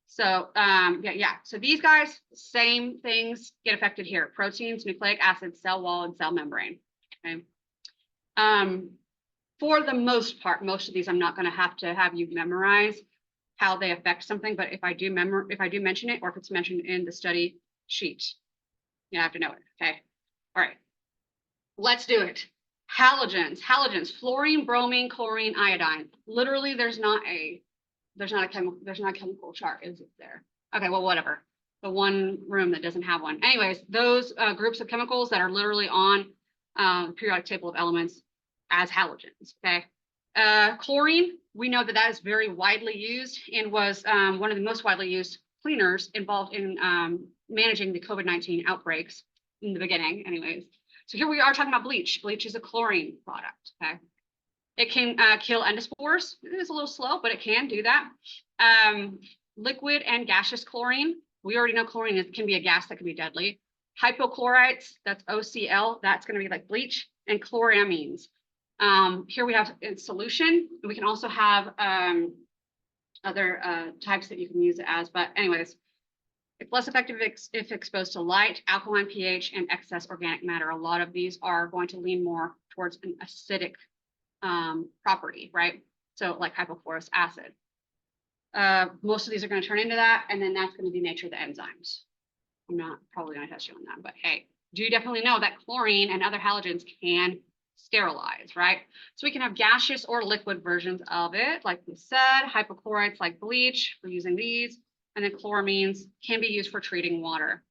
So yeah. So these guys, same things get affected here: proteins, nucleic acids, cell wall, and cell membrane. Okay. For the most part, most of these I'm not going to have you memorize how they affect something, but if I do mention it, or if it's mentioned in the study sheet, you have to know it. Okay. All right. Let's do it. Halogens, fluorine, bromine, chlorine, iodine. Literally, there's not a chemical chart, is it there? Okay, well, whatever. The one room that doesn't have one. Anyways, those groups of chemicals that are literally on the periodic table of elements as halogens, okay? Chlorine, we know that is very widely used and was one of the most widely used cleaners involved in managing the COVID-19 outbreaks in the beginning, anyways. So here we are talking about bleach. Bleach is a chlorine product, okay? It can kill endospores. It is a little slow, but it can do that. Liquid and gaseous chlorine. We already know chlorine can be a gas that can be deadly. Hypochlorites, that's OCl, that's going to be like bleach, and chloramines. Here we have in solution. We can also have other types that you can use it as, but anyways, it's less effective if exposed to light, alkaline pH, and excess organic matter. A lot of these are going to lean more towards an acidic property, right? So like hypochlorous acid. Most of these are going to turn into that, and then that's going to be nature of the enzymes. I'm not probably going to test you on that, but hey, do you definitely know that chlorine and other halogens can sterilize, right? So we can have gaseous or liquid versions of it, like we said, hypochlorites like bleach, we're using these, and then chloramines can be used for treating water.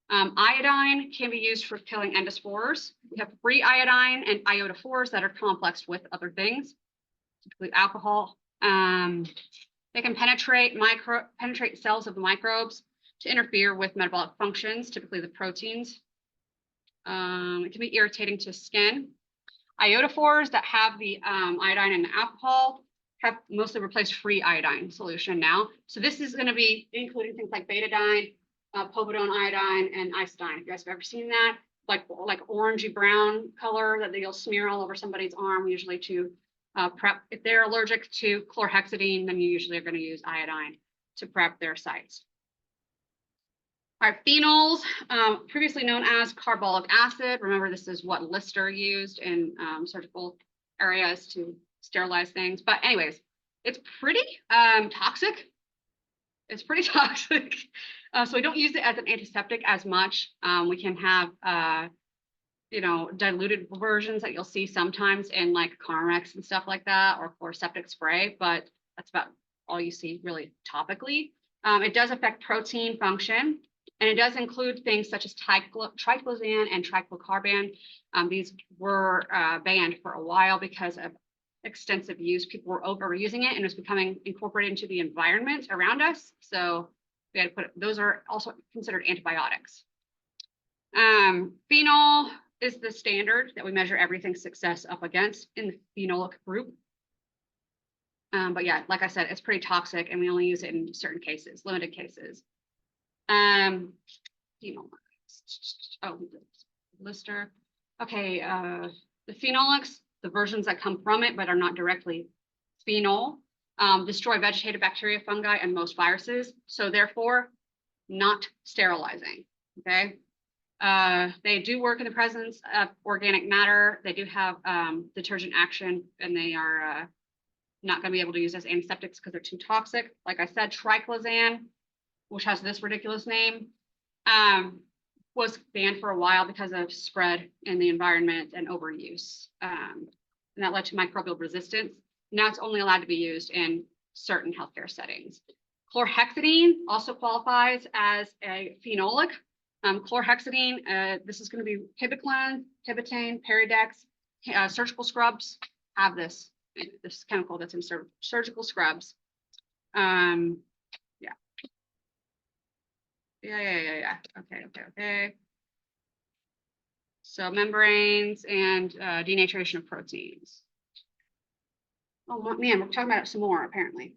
Iodine can be used for killing endospores. We have free iodine and iodophores that are complexed with other things, typically alcohol. They can penetrate cells of the microbes to interfere with metabolic functions, typically the proteins. It can be irritating to skin. Iodophores that have the iodine and the alcohol have mostly replaced free iodine solution now. So this is going to be including things like betadine, povidone iodine, and iodine. If you guys have ever seen that, like orangey brown color that you'll smear all over somebody's arm, usually to prep. If they're allergic to chlorhexidine, then you usually are going to use iodine to prep their sites. All right, phenols, previously known as carbolic acid. Remember, this is what Lister used in surgical areas to sterilize things. But anyways, it's pretty toxic. It's pretty toxic. So we don't use it as an antiseptic as much. We can have, diluted versions that you'll see sometimes in like Carmex and stuff like that, or chloroseptic spray, but that's about all you see really topically. It does affect protein function, and it does include things such as triclosan and triclocarban. These were banned for a while because of extensive use. People were overusing it, and it was becoming incorporated into the environment around us. So we had to put those are also considered antibiotics. Phenol is the standard that we measure everything's success up against in the phenolic group. But yeah, like I said, it's pretty toxic, and we only use it in certain cases, limited cases. Phenol. Oh, Lister. Okay, the phenolics, the versions that come from it but are not directly phenol, destroy vegetative bacteria, fungi, and most viruses. So therefore, not sterilizing. Okay. They do work in the presence of organic matter. They do have detergent action, and they are not going to be able to use as antiseptics because they're too toxic. Like I said, triclosan, which has this ridiculous name, was banned for a while because of spread in the environment and overuse. And that led to microbial resistance. Now it's only allowed to be used in certain healthcare settings. Chlorhexidine also qualifies as a phenolic. Chlorhexidine, this is going to be Pibiclin, Pibitane, Peridex. Surgical scrubs have this chemical that's in surgical scrubs. Yeah. Okay. So membranes and denaturation of proteins. Oh man, we're talking about it some more apparently.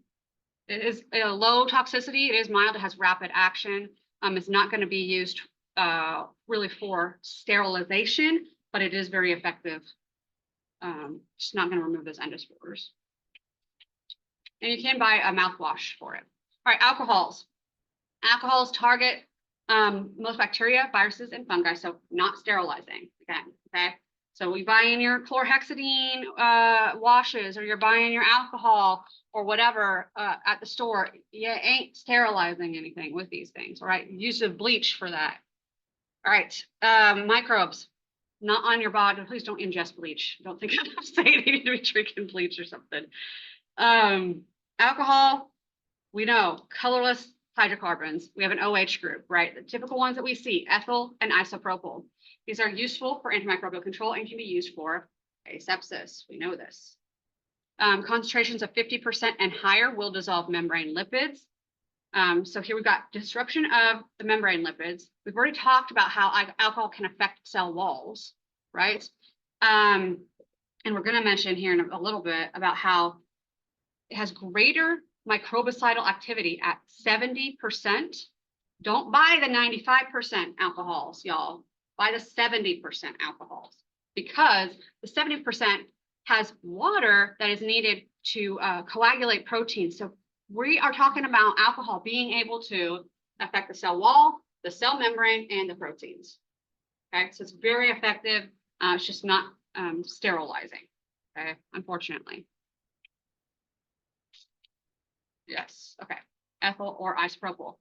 It is a low toxicity. It is mild. It has rapid action. It's not going to be used really for sterilization, but it is very effective. Just not going to remove those endospores. And you can buy a mouthwash for it. All right, alcohols. Alcohols target most bacteria, viruses, and fungi, so not sterilizing. Okay. So we buy in your chlorhexidine washes, or you're buying your alcohol or whatever at the store. You ain't sterilizing anything with these things, all right? Use of bleach for that. All right, microbes, not on your body. Please don't ingest bleach. Don't think I'm saying you need to be drinking bleach or something. Alcohol, we know, colorless hydrocarbons. We have an OH group, right? The typical ones that we see, ethyl and isopropyl. These are useful for antimicrobial control and can be used for asepsis. We know this. Concentrations of 50% and higher will dissolve membrane lipids. So here we've got disruption of the membrane lipids. We've already talked about how alcohol can affect cell walls, right? And we're going to mention here in a little bit about how it has greater microbicidal activity at 70%. Don't buy the 95% alcohols, y'all. Buy the 70% alcohols, because the 70% has water that is needed to coagulate proteins. So we are talking about alcohol being able to affect the cell wall, the cell membrane, and the proteins. Okay, so it's very effective. It's just not sterilizing, okay, unfortunately. Yes, okay, ethyl or isopropyl.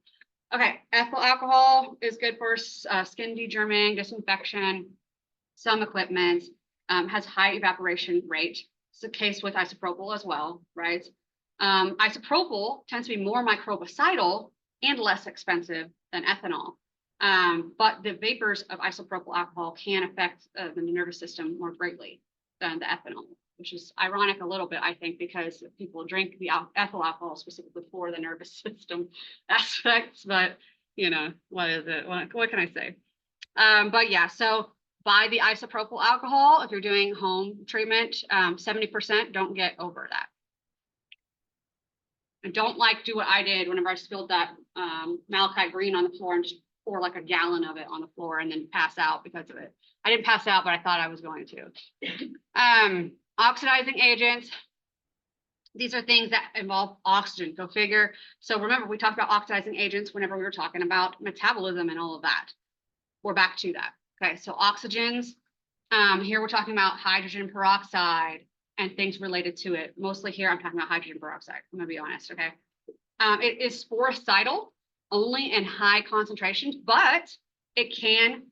Okay, ethyl alcohol is good for skin degerming, disinfection, some equipment, has high evaporation rate. It's the case with isopropyl as well, right? Isopropyl tends to be more microbicidal and less expensive than ethanol. But the vapors of isopropyl alcohol can affect the nervous system more greatly than the ethanol, which is ironic a little bit, I think, because people drink the ethyl alcohol specifically for the nervous system aspects. But you know, what is it? What can I say? But yeah, so buy the isopropyl alcohol if you're doing home treatment. 70%. Don't get over that. And don't do what I did whenever I spilled that malachite green on the floor and just pour like a gallon of it on the floor and then pass out because of it. I didn't pass out, but I thought I was going to. Oxidizing agents. These are things that involve oxygen, go figure. So remember, we talked about oxidizing agents whenever we were talking about metabolism and all of that. We're back to that. Okay, so oxygens. Here we're talking about hydrogen peroxide and things related to it. Mostly here, I'm talking about hydrogen peroxide. I'm gonna be honest, okay? It is sporicidal only in high concentrations, but it can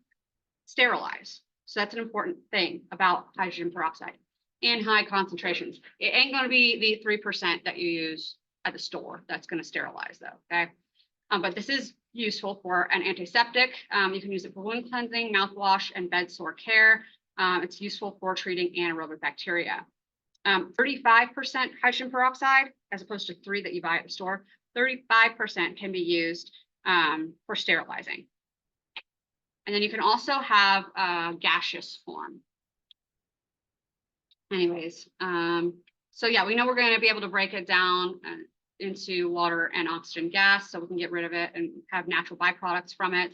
sterilize. So that's an important thing about hydrogen peroxide in high concentrations. It ain't gonna be the 3% that you use at the store that's gonna sterilize though, okay? But this is useful for an antiseptic. You can use it for wound cleansing, mouthwash, and bed sore care. It's useful for treating anaerobic bacteria. 35% hydrogen peroxide, as opposed to 3 that you buy at the store, 35% can be used for sterilizing. And then you can also have a gaseous form. Anyways, so yeah, we know we're going to be able to break it down into water and oxygen gas, so we can get rid of it and have natural byproducts from it.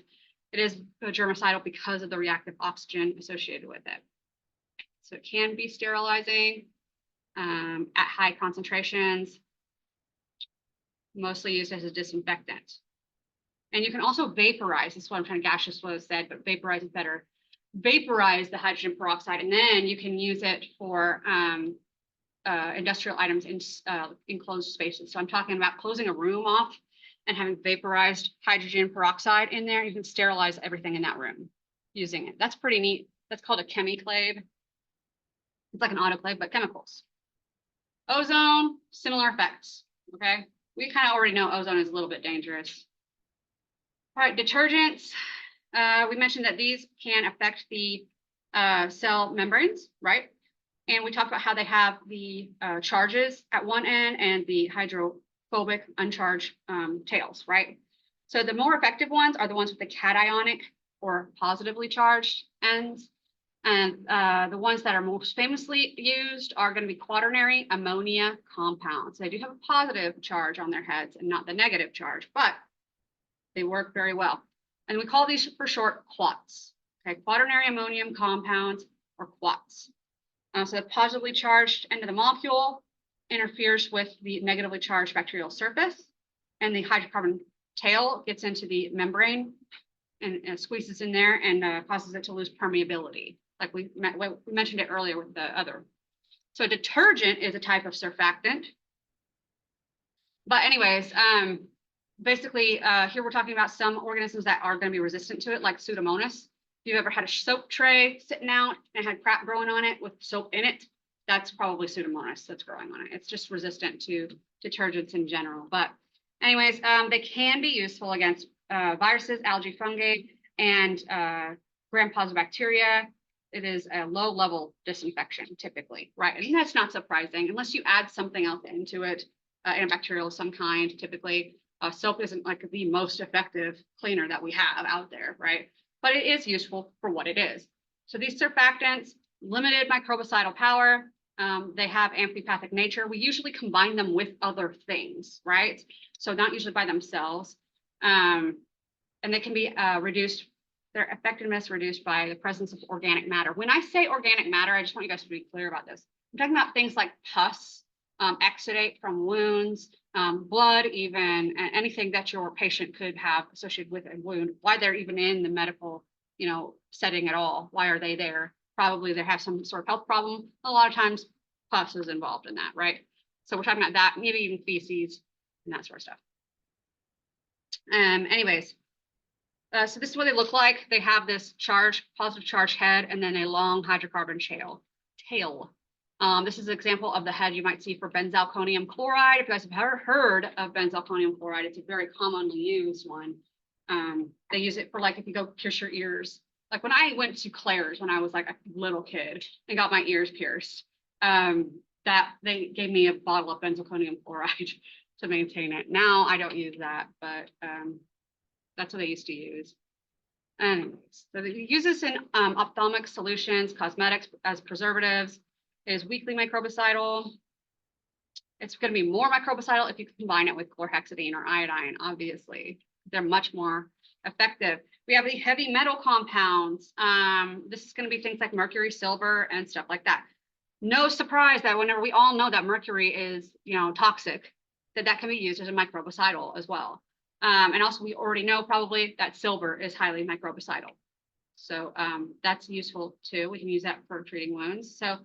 It is germicidal because of the reactive oxygen associated with it. So it can be sterilizing at high concentrations, mostly used as a disinfectant. And you can also vaporize. This is what I'm trying to gaseous what I said, but vaporize is better. Vaporize the hydrogen peroxide, and then you can use it for industrial items in enclosed spaces. So I'm talking about closing a room off and having vaporized hydrogen peroxide in there. You can sterilize everything in that room using it. That's pretty neat. That's called a chemiclave. It's like an autoclave, but chemicals. Ozone, similar effects, okay? We kind of already know ozone is a little bit dangerous. All right, detergents. We mentioned that these can affect the cell membranes, right? And we talked about how they have the charges at one end and the hydrophobic uncharged tails, right? So the more effective ones are the ones with the cationic or positively charged ends. And the ones that are most famously used are going to be quaternary ammonia compounds. They do have a positive charge on their heads and not the negative charge, but they work very well. And we call these for short quats. Okay, quaternary ammonium compounds or quats. So the positively charged end of the molecule interferes with the negatively charged bacterial surface, and the hydrocarbon tail gets into the membrane and squeezes in there and causes it to lose permeability. Like we mentioned it earlier with the other. So detergent is a type of surfactant. But anyways, basically here we're talking about some organisms that are going to be resistant to it, like Pseudomonas. If you've ever had a soap tray sitting out and had crap growing on it with soap in it, that's probably Pseudomonas that's growing on it. It's just resistant to detergents in general. But anyways, they can be useful against viruses, algae, fungi, and gram-positive bacteria. It is a low-level disinfection typically, right? And that's not surprising unless you add something else into it, antibacterial of some kind. Typically, soap isn't like the most effective cleaner that we have out there, right? But it is useful for what it is. So these surfactants limited microbicidal power. They have amphipathic nature. We usually combine them with other things, right? So not usually by themselves. And they can be reduced, their effectiveness reduced by the presence of organic matter. When I say organic matter, I just want you guys to be clear about this. I'm talking about things like pus, exudate from wounds, blood even, anything that your patient could have associated with a wound, why they're even in the medical, setting at all. Why are they there? Probably they have some sort of health problem. A lot of times pus is involved in that, right? So we're talking about that, maybe even feces and that sort of stuff. Anyways, so this is what they look like. They have this positive charge head, and then a long hydrocarbon tail. This is an example of the head you might see for benzalkonium chloride. If you guys have ever heard of benzalkonium chloride, it's a very commonly used one. They use it for like if you go pierce your ears. Like when I went to Claire's when I was like a little kid and got my ears pierced, that they gave me a bottle of benzalkonium chloride to maintain it. Now I don't use that, but that's what they used to use. Anyways, so they use this in ophthalmic solutions, cosmetics as preservatives. It is weakly microbicidal. It's going to be more microbicidal if you combine it with chlorhexidine or iodine, obviously. They're much more effective. We have the heavy metal compounds. This is going to be things like mercury, silver, and stuff like that. No surprise that whenever we all know that mercury is, toxic, that can be used as a microbicidal as well. And also we already know probably that silver is highly microbicidal. So that's useful too. We can use that for treating wounds. So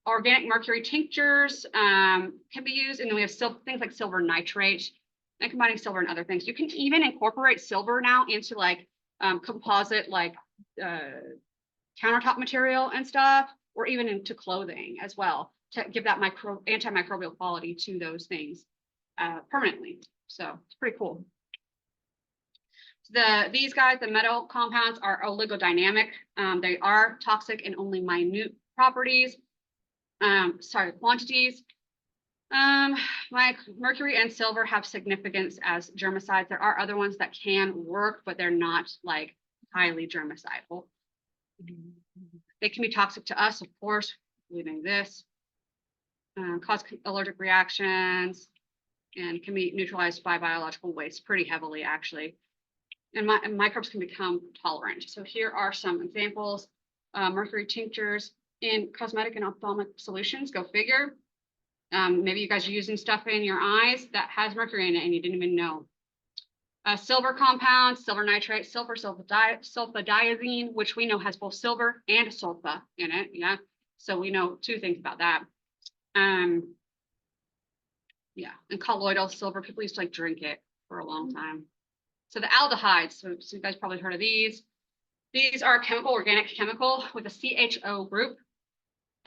organic mercury tinctures can be used. And then we have things like silver nitrate and combining silver and other things. You can even incorporate silver now into like composite, like countertop material and stuff, or even into clothing as well to give that antimicrobial quality to those things permanently. So it's pretty cool. These guys, the metal compounds, are oligodynamic. They are toxic in only minute quantities. Like mercury and silver have significance as germicides. There are other ones that can work, but they're not like highly germicidal. They can be toxic to us, of course, leaving this, cause allergic reactions, and can be neutralized by biological waste pretty heavily, actually. And microbes can become tolerant. So here are some examples. Mercury tinctures in cosmetic and ophthalmic solutions, go figure. Maybe you guys are using stuff in your eyes that has mercury in it and you didn't even know. Silver compounds, silver nitrate, sulfadiazine, which we know has both silver and sulfa in it. Yeah, so we know two things about that. Yeah, and colloidal silver, people used to like drink it for a long time. So the aldehydes, so you guys probably heard of these. These are organic chemical with a CHO group.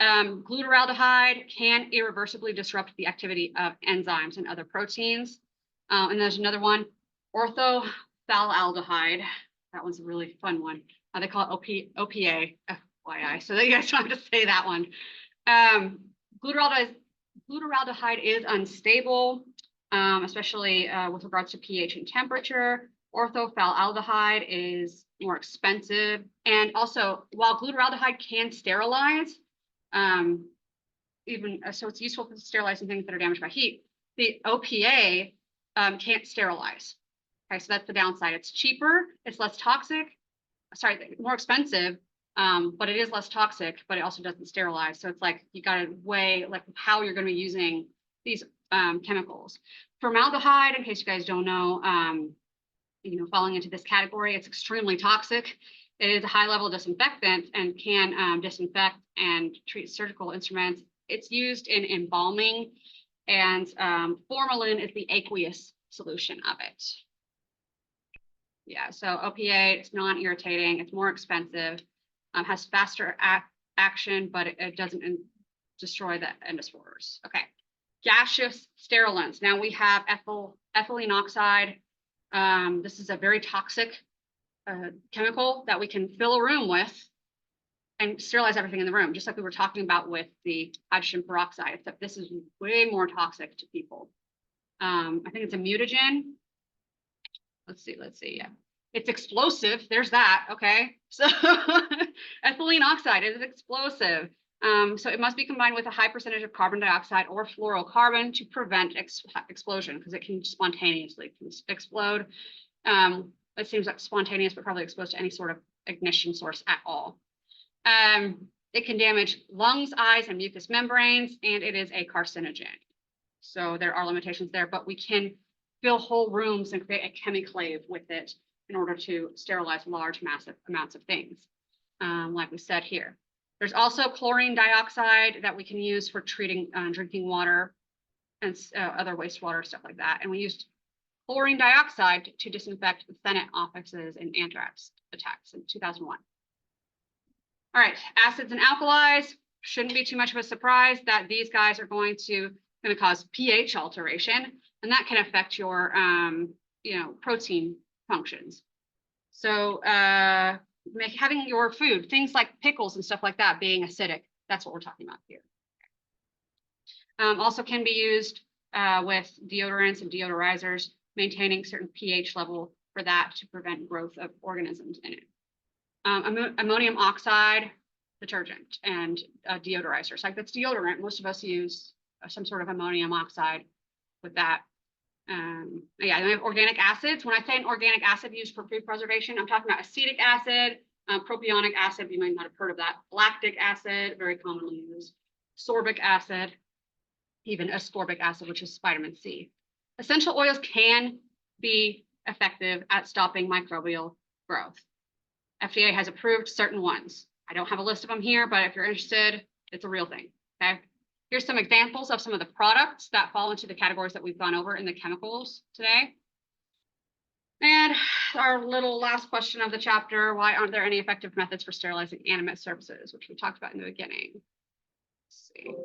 Glutaraldehyde can irreversibly disrupt the activity of enzymes and other proteins. And there's another one, orthophthalaldehyde. That one's a really fun one. They call it OPA, FYI. So you guys don't have to say that one. Glutaraldehyde is unstable, especially with regards to pH and temperature. Orthophthalaldehyde is more expensive. And also, while glutaraldehyde can sterilize, so it's useful for sterilizing things that are damaged by heat, the OPA can't sterilize. Okay, so that's the downside. It's cheaper, it's less toxic, more expensive, but it is less toxic, but it also doesn't sterilize. So it's like you got to weigh like how you're going to be using these chemicals. Formaldehyde, in case you guys don't know, falling into this category, it's extremely toxic. It is a high-level disinfectant and can disinfect and treat surgical instruments. It's used in embalming, and formalin is the aqueous solution of it. Yeah, so OPA, it's non-irritating, it's more expensive, has faster action, but it doesn't destroy the endospores. Okay, gaseous sterilants. Now we have ethylene oxide. This is a very toxic chemical that we can fill a room with and sterilize everything in the room, just like we were talking about with the hydrogen peroxide, except this is way more toxic to people. I think it's a mutagen. Let's see, yeah. It's explosive, there's that, okay? So ethylene Propylene oxide is explosive. So it must be combined with a high percentage of carbon dioxide or fluorocarbon to prevent explosion, because it can spontaneously explode. It seems like spontaneous, but probably exposed to any sort of ignition source at all. It can damage lungs, eyes, and mucous membranes, and it is a carcinogen. So there are limitations there, but we can fill whole rooms and create a chemiclave with it in order to sterilize large, massive amounts of things, like we said here. There's also chlorine dioxide that we can use for treating drinking water and other wastewater, stuff like that. And we used chlorine dioxide to disinfect the Senate offices in anthrax attacks in 2001. All right, acids and alkalis. Shouldn't be too much of a surprise that these guys are going to cause pH alteration, and that can affect your protein functions. So having your food, things like pickles and stuff like that, being acidic, that's what we're talking about here. Also can be used with deodorants and deodorizers, maintaining certain pH level for that to prevent growth of organisms in it. Ammonium oxide detergent and deodorizer. So like that's deodorant. Most of us use some sort of ammonium oxide with that. Yeah, we have organic acids. When I say an organic acid used for food preservation, I'm talking about acetic acid, propionic acid. You might not have heard of that. Lactic acid, very commonly used. Sorbic acid, even ascorbic acid, which is vitamin C. Essential oils can be effective at stopping microbial growth. FDA has approved certain ones. I don't have a list of them here, but if you're interested, it's a real thing, okay? Here's some examples of some of the products that fall into the categories that we've gone over in the chemicals today. And our little last question of the chapter, why aren't there any effective methods for sterilizing animate surfaces, which we talked about in the beginning? Let's see.